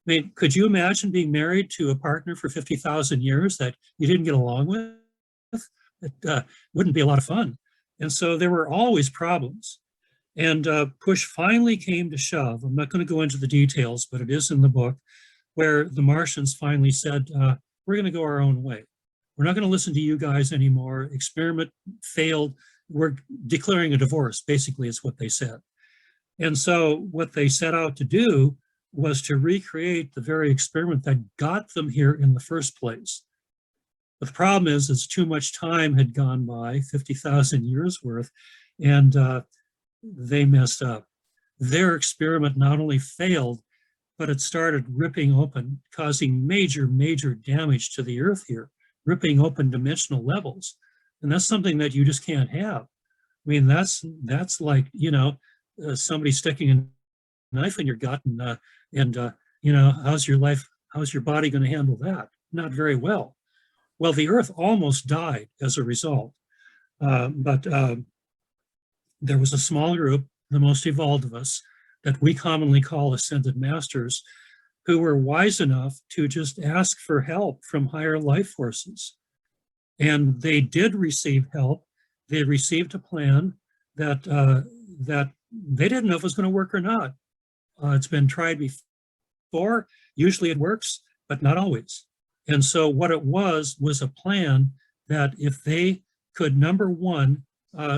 I mean, could you imagine being married to a partner for 50,000 years that you didn't get along with? It wouldn't be a lot of fun. And so there were always problems. And push finally came to shove. I'm not going to go into the details, but it is in the book, where the Martians finally said, we're going to go our own way. We're not going to listen to you guys anymore. Experiment failed. We're declaring a divorce, basically, is what they said. And so what they set out to do was to recreate the very experiment that got them here in the first place. But the problem is too much time had gone by, 50,000 years worth, and they messed up. Their experiment not only failed, but it started ripping open, causing major, major damage to the Earth here, ripping open dimensional levels. And that's something that you just can't have. I mean, that's like, somebody sticking a knife in your gut and how's your body going to handle that? Not very well. Well, the Earth almost died as a result. But there was a small group, the most evolved of us, that we commonly call ascended masters, who were wise enough to just ask for help from higher life forces. And they did receive help. They received a plan that they didn't know if it was going to work or not. It's been tried before. Usually it works, but not always. And so what it was a plan that if they could, number one,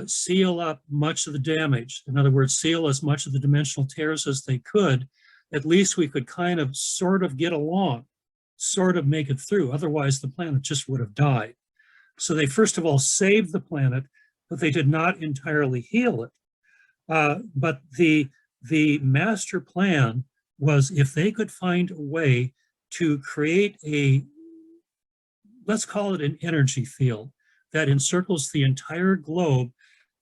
seal up much of the damage, in other words, seal as much of the dimensional tears as they could, at least we could kind of sort of get along, sort of make it through. Otherwise, the planet just would have died. So they first of all saved the planet, but they did not entirely heal it. But the master plan was, if they could find a way to create let's call it an energy field that encircles the entire globe,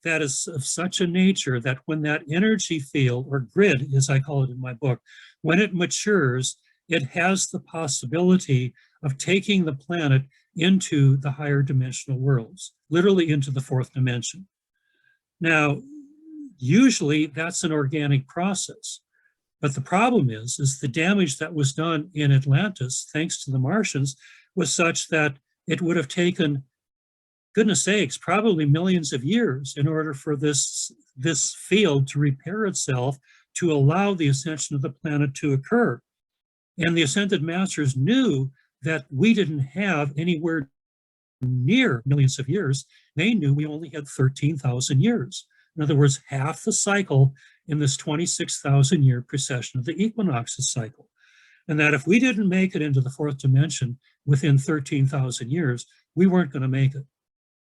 that is of such a nature that when that energy field, or grid, as I call it in my book, when it matures, it has the possibility of taking the planet into the higher dimensional worlds, literally into the fourth dimension. Now, usually that's an organic process. But the problem is the damage that was done in Atlantis, thanks to the Martians, was such that it would have taken, goodness sakes, probably millions of years in order for this field to repair itself to allow the ascension of the planet to occur. And the Ascended Masters knew that we didn't have anywhere near millions of years. They knew we only had 13,000 years. In other words, half the cycle in this 26,000 year precession of the equinoxes cycle. And that if we didn't make it into the fourth dimension within 13,000 years, we weren't going to make it.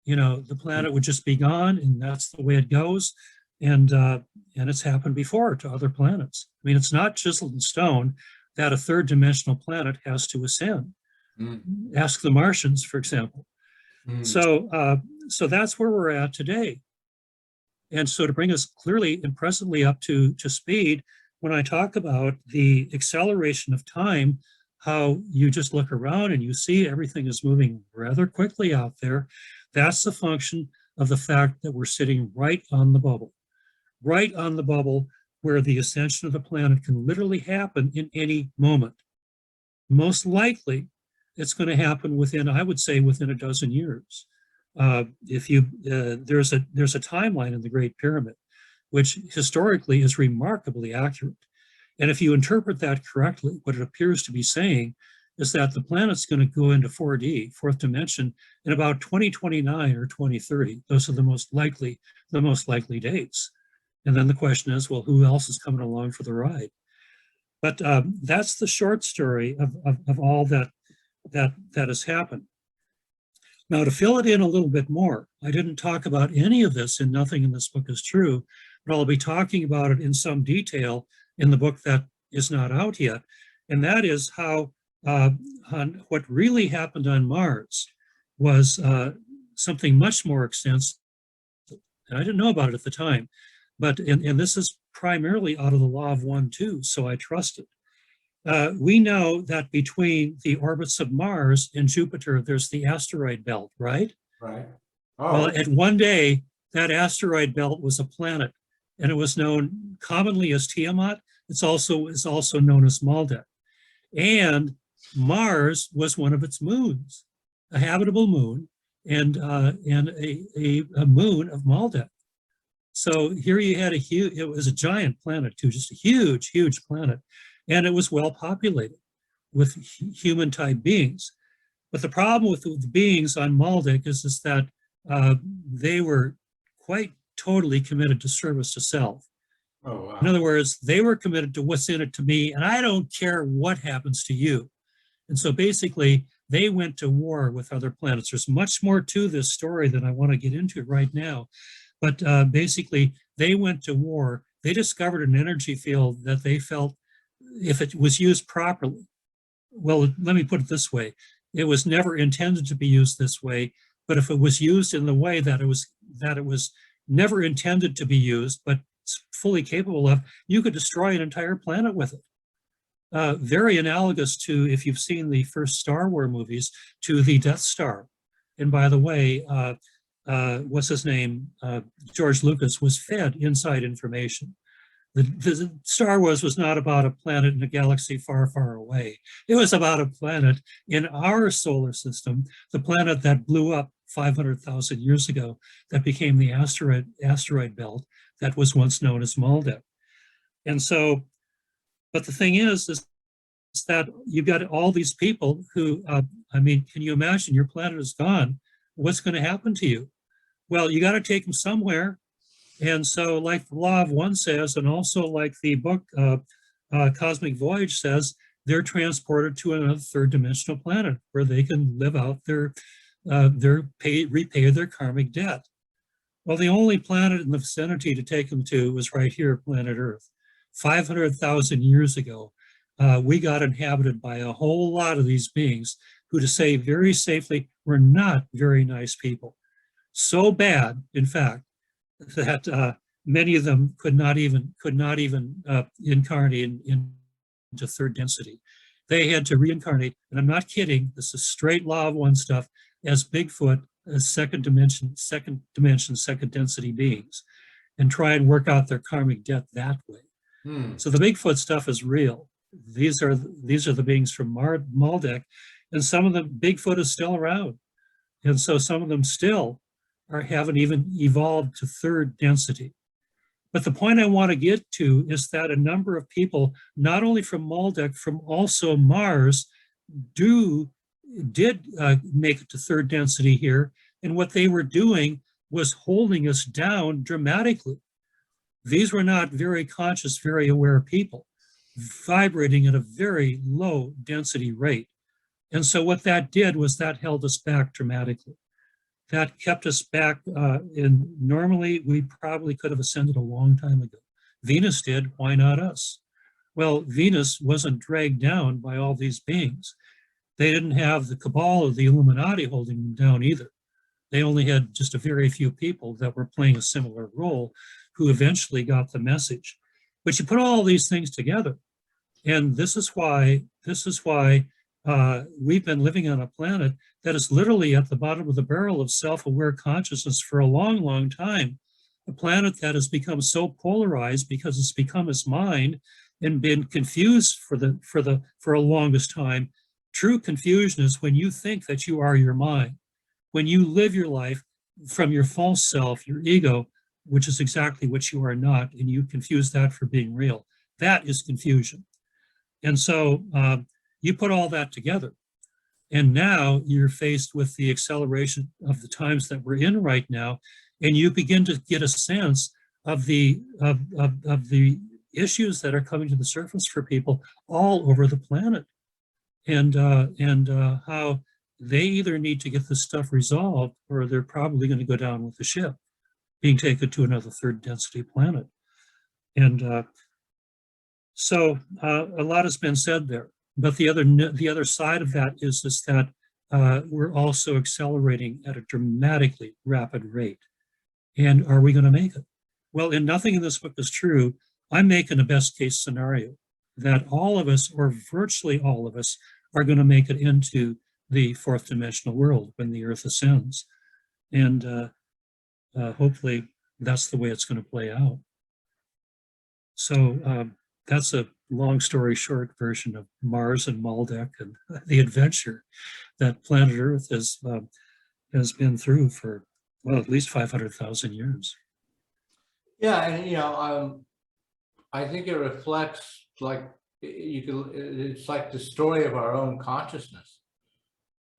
The planet would just be gone, and that's the way it goes. And it's happened before to other planets. I mean, it's not chiseled in stone that a third dimensional planet has to ascend. Ask the Martians, for example. So that's where we're at today. And so to bring us clearly and presently up to speed, when I talk about the acceleration of time, how you just look around and you see everything is moving rather quickly out there, that's a function of the fact that we're sitting right on the bubble where the ascension of the planet can literally happen in any moment. Most likely, it's going to happen within, I would say, within a dozen years. There's a timeline in the Great Pyramid, which historically is remarkably accurate. And if you interpret that correctly, what it appears to be saying is that the planet's going to go into 4D, fourth dimension, in about 2029 or 2030. Those are the most likely dates. And then the question is, well, who else is coming along for the ride? But that's the short story of all that has happened. Now, to fill it in a little bit more, I didn't talk about any of this, and nothing in this book is true, but I'll be talking about it in some detail in the book that is not out yet. And that is how what really happened on Mars was something much more extensive. And I didn't know about it at the time, but and this is primarily out of the law of 1-2, so I trust it. We know that between the orbits of Mars and Jupiter, there's the asteroid belt, right? Right. Oh. Well, at one day, that asteroid belt was a planet, and it was known commonly as Tiamat. It's also known as Maldek. And Mars was one of its moons, a habitable moon, and a moon of Maldek. So here you had it was a giant planet too, just a huge, huge planet. And it was well populated with human type beings. But the problem with the beings on Maldek is that they were quite totally committed to service to self. Oh, wow. In other words, they were committed to what's in it to me, and I don't care what happens to you. And so basically, they went to war with other planets. There's much more to this story than I want to get into right now. But basically, they went to war. They discovered an energy field that they felt, if it was used properly, well, let me put it this way. It was never intended to be used this way, but if it was used in the way that it was never intended to be used, but fully capable of, you could destroy an entire planet with it. Very analogous to, if you've seen the first Star Wars movies, to the Death Star. And by the way, what's his name? George Lucas was fed inside information. The Star Wars was not about a planet in a galaxy far, far away. It was about a planet in our solar system, the planet that blew up 500,000 years ago, that became the asteroid belt that was once known as Maldek. And so, but the thing is that you've got all these people who, I mean, can you imagine your planet is gone? What's going to happen to you? Well, you got to take them somewhere. And so, like the Law of One says, and also like the book Cosmic Voyage says, they're transported to another third dimensional planet where they can live out repay their karmic debt. Well, the only planet in the vicinity to take them to was right here, planet Earth. 500,000 years ago, we got inhabited by a whole lot of these beings who, to say very safely, were not very nice people. So bad, in fact, that many of them could not even incarnate into third density. They had to reincarnate, and I'm not kidding, this is straight Law of One stuff, as Bigfoot, as second dimension, second density beings, and try and work out their karmic debt that way. So the Bigfoot stuff is real. These are the beings from Maldek, and some of them, Bigfoot is still around. And so some of them still haven't even evolved to third density. But the point I want to get to is that a number of people, not only from Maldek, from also Mars, did make it to third density here. And what they were doing was holding us down dramatically. These were not very conscious, very aware people, vibrating at a very low density rate. And so what that did was that held us back dramatically. That kept us back, and normally we probably could have ascended a long time ago. Venus did, why not us? Well, Venus wasn't dragged down by all these beings. They didn't have the cabal of the Illuminati holding them down either. They only had just a very few people that were playing a similar role who eventually got the message. But you put all these things together, and this is why we've been living on a planet that is literally at the bottom of the barrel of self-aware consciousness for a long, long time. A planet that has become so polarized because it's become its mind and been confused for a longest time. True confusion is when you think that you are your mind, when you live your life from your false self, your ego, which is exactly what you are not, and you confuse that for being real. That is confusion. And so you put all that together, and now you're faced with the acceleration of the times that we're in right now, and you begin to get a sense of the issues that are coming to the surface for people all over the planet, and how they either need to get this stuff resolved, or they're probably going to go down with the ship, being taken to another third density planet. And so a lot has been said there. But the other side of that is that we're also accelerating at a dramatically rapid rate. And are we going to make it? Well, and nothing in this book is true. I'm making a best case scenario that all of us, or virtually all of us, are going to make it into the fourth dimensional world when the Earth ascends. And hopefully that's the way it's going to play out. So that's a long story short version of Mars and Maldek and the adventure that planet Earth has been through for, well, at least 500,000 years. Yeah, and I think it reflects, like, it's like the story of our own consciousness.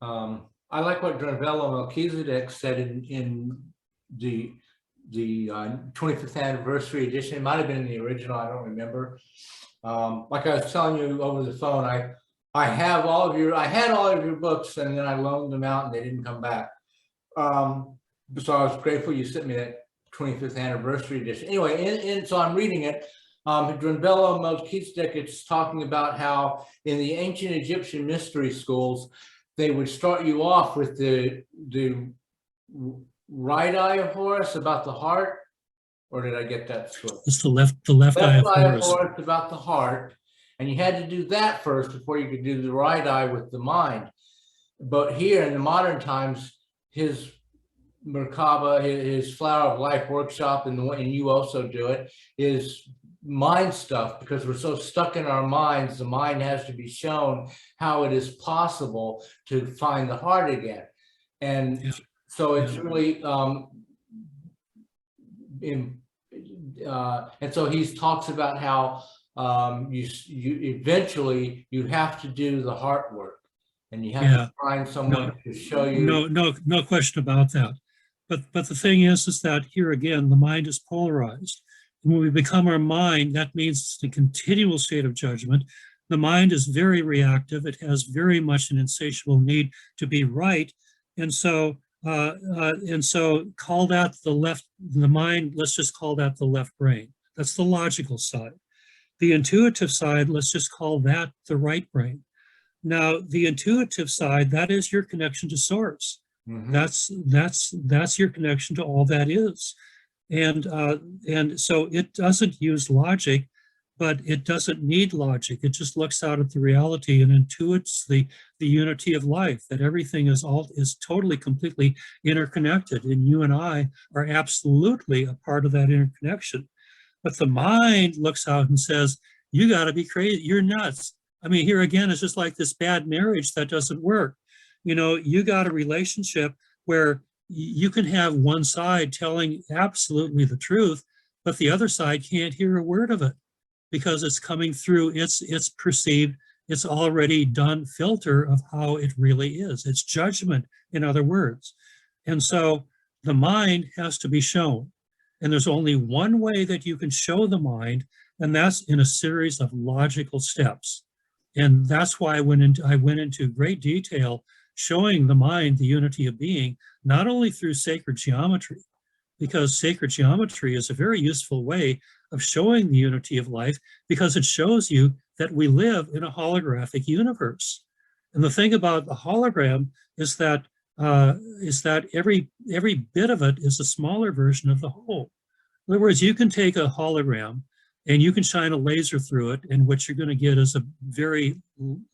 I like what Drunvalo Melchizedek said in the 25th anniversary edition. It might have been in the original, I don't remember. Like I was telling you over the phone, I had all of your books, and then I loaned them out and they didn't come back. So I was grateful you sent me that 25th anniversary edition. Anyway, so I'm reading it. Drunvalo Melchizedek, it's talking about how in the ancient Egyptian mystery schools, they would start you off with the right eye of Horus about the heart, or did I get that switch? It's the left eye of Horus. About the heart, and you had to do that first before you could do the right eye with the mind. But here in the modern times, his Merkaba, his Flower of Life workshop, and you also do it, is mind stuff, because we're so stuck in our minds. The mind has to be shown how it is possible to find the heart again. And so it's really and so he talks about how you eventually you have to do the heart work, and you have to find someone to show you. No question about that. But the thing is that here again, the mind is polarized. When we become our mind, that means it's a continual state of judgment. The mind is very reactive. It has very much an insatiable need to be right. And so call that the mind, let's just call that the left brain. That's the logical side. The intuitive side, let's just call that the right brain. Now, the intuitive side, that is your connection to source. Mm-hmm. That's your connection to all that is. And so it doesn't use logic, but it doesn't need logic. It just looks out at the reality and intuits the unity of life, that everything is totally, completely interconnected. And you and I are absolutely a part of that interconnection. But the mind looks out and says, you got to be crazy. You're nuts. I mean, here again, it's just like this bad marriage that doesn't work. You know, you got a relationship where you can have one side telling absolutely the truth, but the other side can't hear a word of it because it's coming through its perceived, it's already done filter of how it really is. It's judgment, in other words. And so the mind has to be shown. And there's only one way that you can show the mind, and that's in a series of logical steps. And that's why I went into great detail showing the mind the unity of being, not only through sacred geometry, because sacred geometry is a very useful way of showing the unity of life, because it shows you that we live in a holographic universe. And the thing about the hologram is that every bit of it is a smaller version of the whole. In other words, you can take a hologram and you can shine a laser through it, and what you're going to get is a very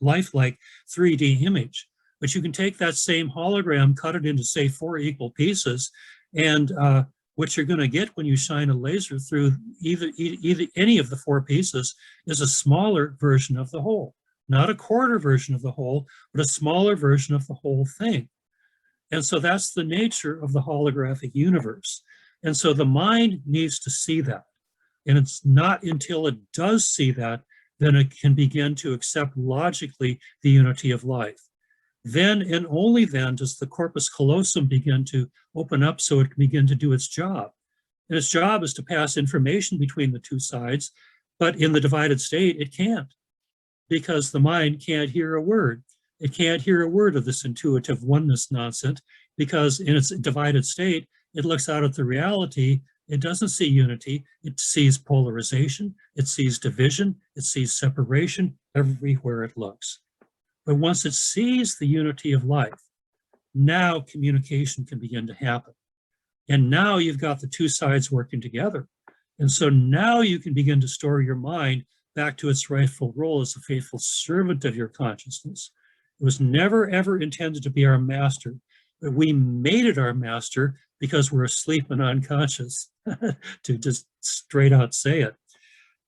lifelike 3D image. But you can take that same hologram, cut it into, say, 4 equal pieces, and what you're going to get when you shine a laser through either any of the 4 pieces is a smaller version of the whole. Not a quarter version of the whole, but a smaller version of the whole thing. And so that's the nature of the holographic universe. And so the mind needs to see that. And it's not until it does see that, then it can begin to accept logically the unity of life. Then and only then does the corpus callosum begin to open up so it can begin to do its job. And its job is to pass information between the two sides, but in the divided state, it can't, because the mind can't hear a word. It can't hear a word of this intuitive oneness nonsense, because in its divided state, it looks out at the reality. It doesn't see unity. It sees polarization. It sees division. It sees separation everywhere it looks. But once it sees the unity of life, now communication can begin to happen. And now you've got the two sides working together. And so now you can begin to store your mind back to its rightful role as a faithful servant of your consciousness. It was never, ever intended to be our master, but we made it our master because we're asleep and unconscious, to just straight out say it.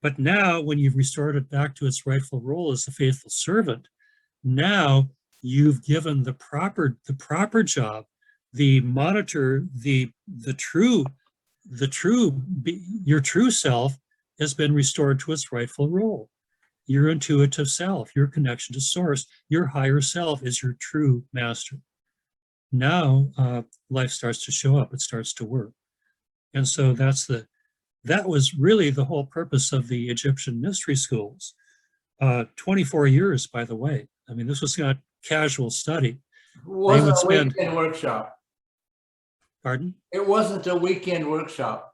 But now, when you've restored it back to its rightful role as a faithful servant, now you've given the proper job, the monitor, your true self has been restored to its rightful role. your intuitive self, your connection to source, your higher self is your true master. Now life starts to show up, it starts to work. And so that was really the whole purpose of the Egyptian mystery schools. 24 years, by the way. I mean, this was not casual study. It wasn't would a spend- weekend workshop. Pardon? It wasn't a weekend workshop.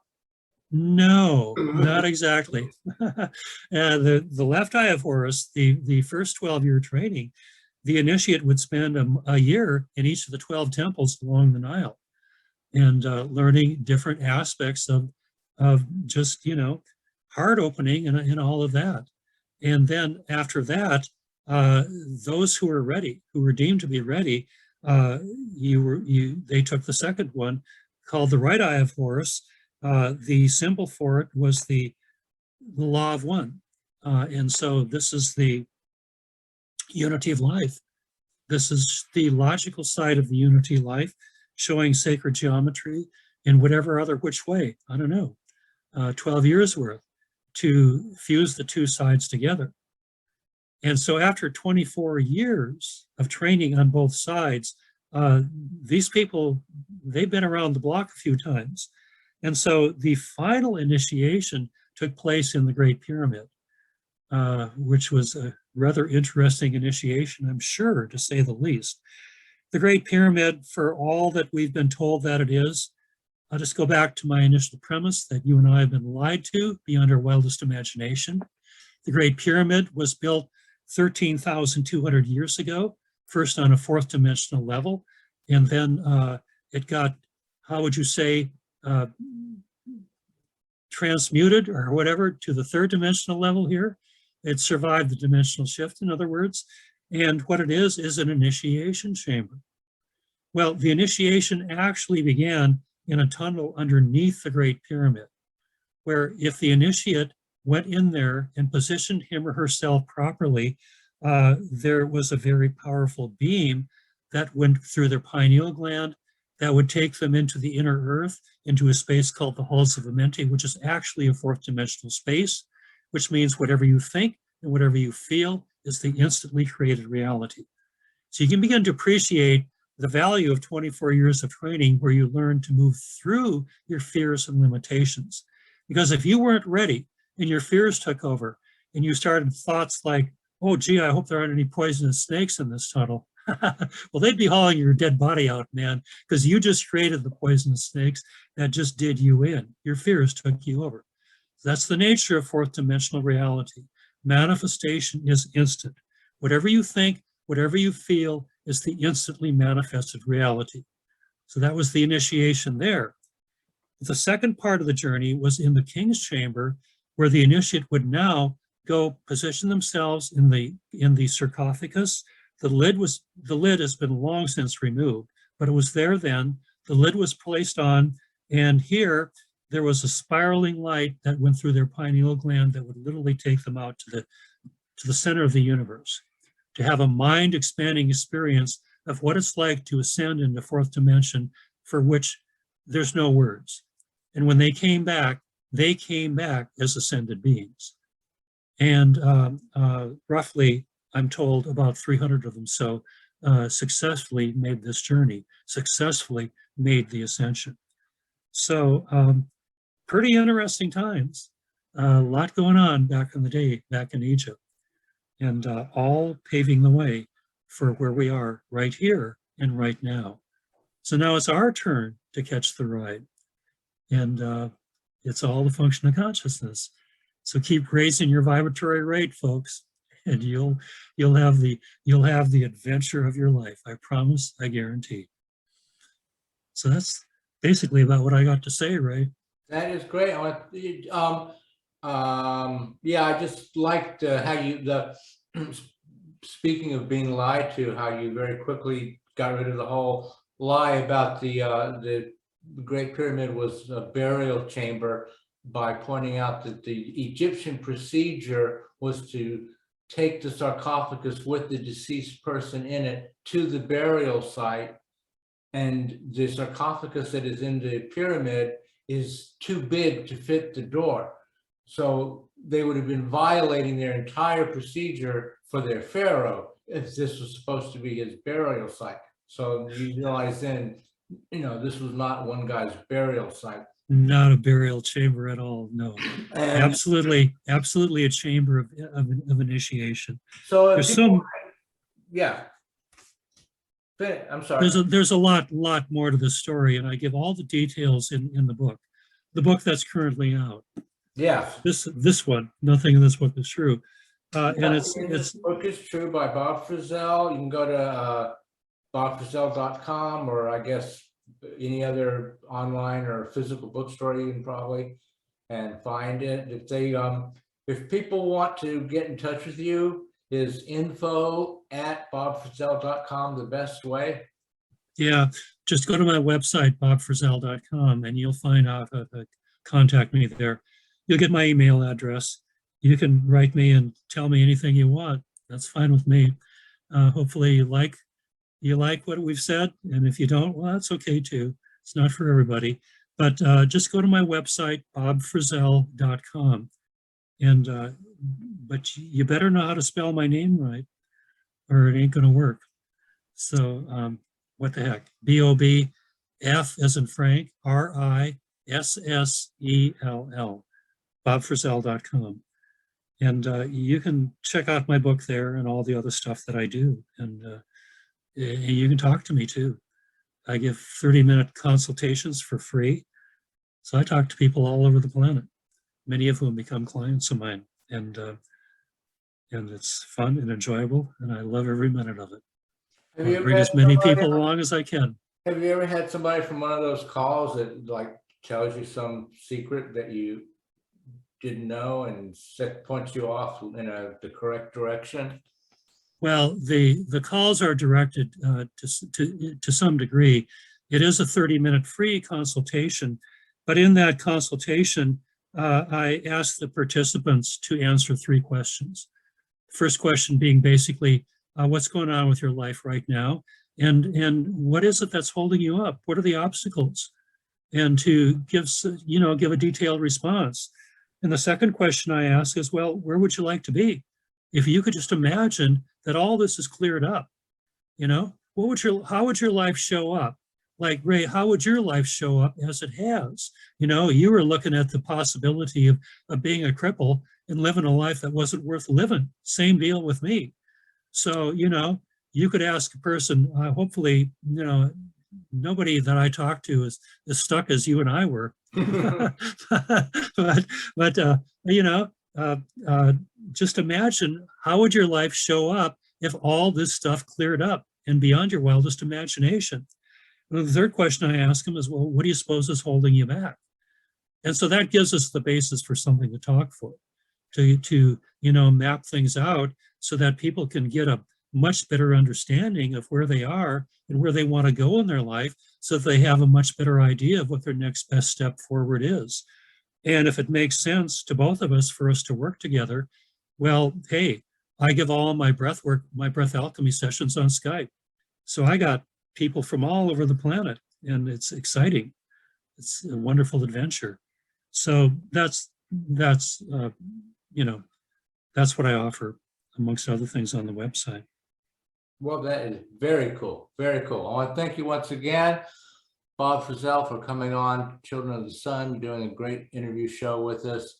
No, not exactly. And the left eye of Horus, the first 12-year training, the initiate would spend a year in each of the 12 temples along the Nile and learning different aspects of just, heart opening and all of that. And then after that, those who were ready, who were deemed to be ready, they took the second one called the right eye of Horus. The symbol for it was the law of one. And so this is the unity of life. This is the logical side of the unity life, showing sacred geometry in whatever other which way, I don't know, 12 years worth to fuse the two sides together. And so after 24 years of training on both sides, these people, they've been around the block a few times. And so the final initiation took place in the Great Pyramid, which was a rather interesting initiation, I'm sure, to say the least. The Great Pyramid, for all that we've been told that it is, I'll just go back to my initial premise that you and I have been lied to beyond our wildest imagination. The Great Pyramid was built 13,200 years ago, first on a fourth dimensional level, and then it got, how would you say, transmuted or whatever to the third dimensional level here. It survived the dimensional shift, in other words, and what it is an initiation chamber. Well, the initiation actually began in a tunnel underneath the Great Pyramid, where if the initiate went in there and positioned him or herself properly, there was a very powerful beam that went through their pineal gland that would take them into the inner earth, into a space called the halls of Amenti, which is actually a fourth dimensional space, which means whatever you think and whatever you feel is the instantly created reality. So you can begin to appreciate the value of 24 years of training where you learn to move through your fears and limitations. Because if you weren't ready and your fears took over and you started thoughts like, oh, gee, I hope there aren't any poisonous snakes in this tunnel. Well, they'd be hauling your dead body out, man, because you just created the poisonous snakes that just did you in. Your fears took you over. That's the nature of fourth dimensional reality. Manifestation is instant. Whatever you think, whatever you feel is the instantly manifested reality. So that was the initiation there. The second part of the journey was in the King's Chamber, where the initiate would now go position themselves in the sarcophagus. The lid has been long since removed, but it was there then. The lid was placed on, and here there was a spiraling light that went through their pineal gland that would literally take them out to the center of the universe, to have a mind expanding experience of what it's like to ascend into fourth dimension, for which there's no words. And when they came back as ascended beings. And roughly, I'm told, about 300 of them so successfully made this journey, successfully made the ascension. So pretty interesting times. A lot going on back in the day, back in Egypt, and all paving the way for where we are right here and right now. So now it's our turn to catch the ride, and it's all the function of consciousness. So keep raising your vibratory rate, folks, and you'll have the adventure of your life. I promise, I guarantee. So that's basically about what I got to say, Ray. That is great. Yeah, I just liked how you speaking of being lied to, how you very quickly got rid of the whole lie about the Great Pyramid was a burial chamber by pointing out that the Egyptian procedure was to take the sarcophagus with the deceased person in it to the burial site, and the sarcophagus that is in the pyramid is too big to fit the door. So they would have been violating their entire procedure for their pharaoh if this was supposed to be his burial site. So you realize then, this was not one guy's burial site. Not a burial chamber at all. No, And absolutely a chamber of initiation. so There's some, yeah. I'm sorry. there's a lot more to the story, and I give all the details in the book that's currently out. Yes. This one, nothing in this book is true. And This book is true by Bob Frissell. You can go to bobfrissell.com, or I guess any other online or physical bookstore you can probably and find it. If people want to get in touch with you, is info@bobfrissell.com the best way? Yeah, just go to my website, bobfrissell.com, and you'll find out how to contact me there. You'll get my email address. You can write me and tell me anything you want. That's fine with me. Hopefully you like what we've said, and if you don't, well, that's okay too. It's not for everybody. But just go to my website, bobfrissell.com, and but you better know how to spell my name right, or it ain't going to work. So what the heck? B-O-B-F as in Frank, R-I-S-S-E-L-L, bobfrissell.com. And you can check out my book there and all the other stuff that I do. And you can talk to me too. I give 30-minute consultations for free. So I talk to people all over the planet, many of whom become clients of mine. And it's fun and enjoyable, and I love every minute of it. I'll bring as many people along as I can. Have you ever had somebody from one of those calls that like tells you some secret that you didn't know and points you off in the correct direction? Well, the calls are directed to some degree. It is a 30-minute free consultation, but in that consultation, I ask the participants to answer 3 questions. First question being basically, what's going on with your life right now? And what is it that's holding you up? What are the obstacles? And to give a detailed response. And the second question I ask is, well, where would you like to be? If you could just imagine that all this is cleared up, how would your life show up? Like, Ray, how would your life show up as it has? You were looking at the possibility of being a cripple and living a life that wasn't worth living. Same deal with me. So, you could ask a person, hopefully, nobody that I talk to is as stuck as you and I were. but just imagine, how would your life show up if all this stuff cleared up and beyond your wildest imagination? And the third question I ask them is, well, what do you suppose is holding you back? And so that gives us the basis for something to talk for, to map things out so that people can get a much better understanding of where they are and where they want to go in their life, so that they have a much better idea of what their next best step forward is. And if it makes sense to both of us for us to work together, well, hey, I give all my breath alchemy sessions on Skype. So I got people from all over the planet, and it's exciting. It's a wonderful adventure. So that's what I offer, amongst other things, on the website. Well, that is very cool. Very cool. I want to thank you once again, Bob Frissell, for coming on Children of the Sun. You're doing a great interview show with us.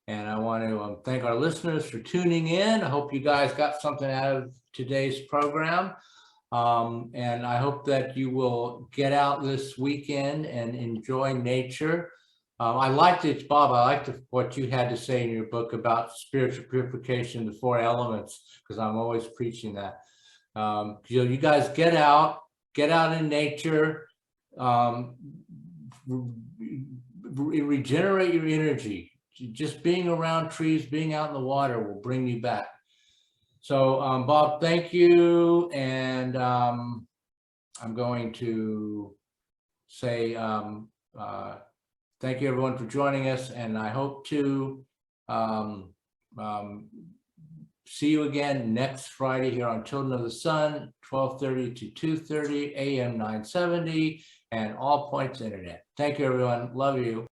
And I want to thank our listeners for tuning in. I hope you guys got something out of today's program. And I hope that you will get out this weekend and enjoy nature. I liked it, Bob. I liked what you had to say in your book about spiritual purification, the 4 elements, because I'm always preaching that. You guys get out in nature, regenerate your energy. Just being around trees, being out in the water will bring you back. So, Bob, thank you. And I'm going to say thank you, everyone, for joining us. And I hope to see you again next Friday here on Children of the Sun, 12:30 to 2:30, AM 970, and All Points Internet. Thank you, everyone. Love you.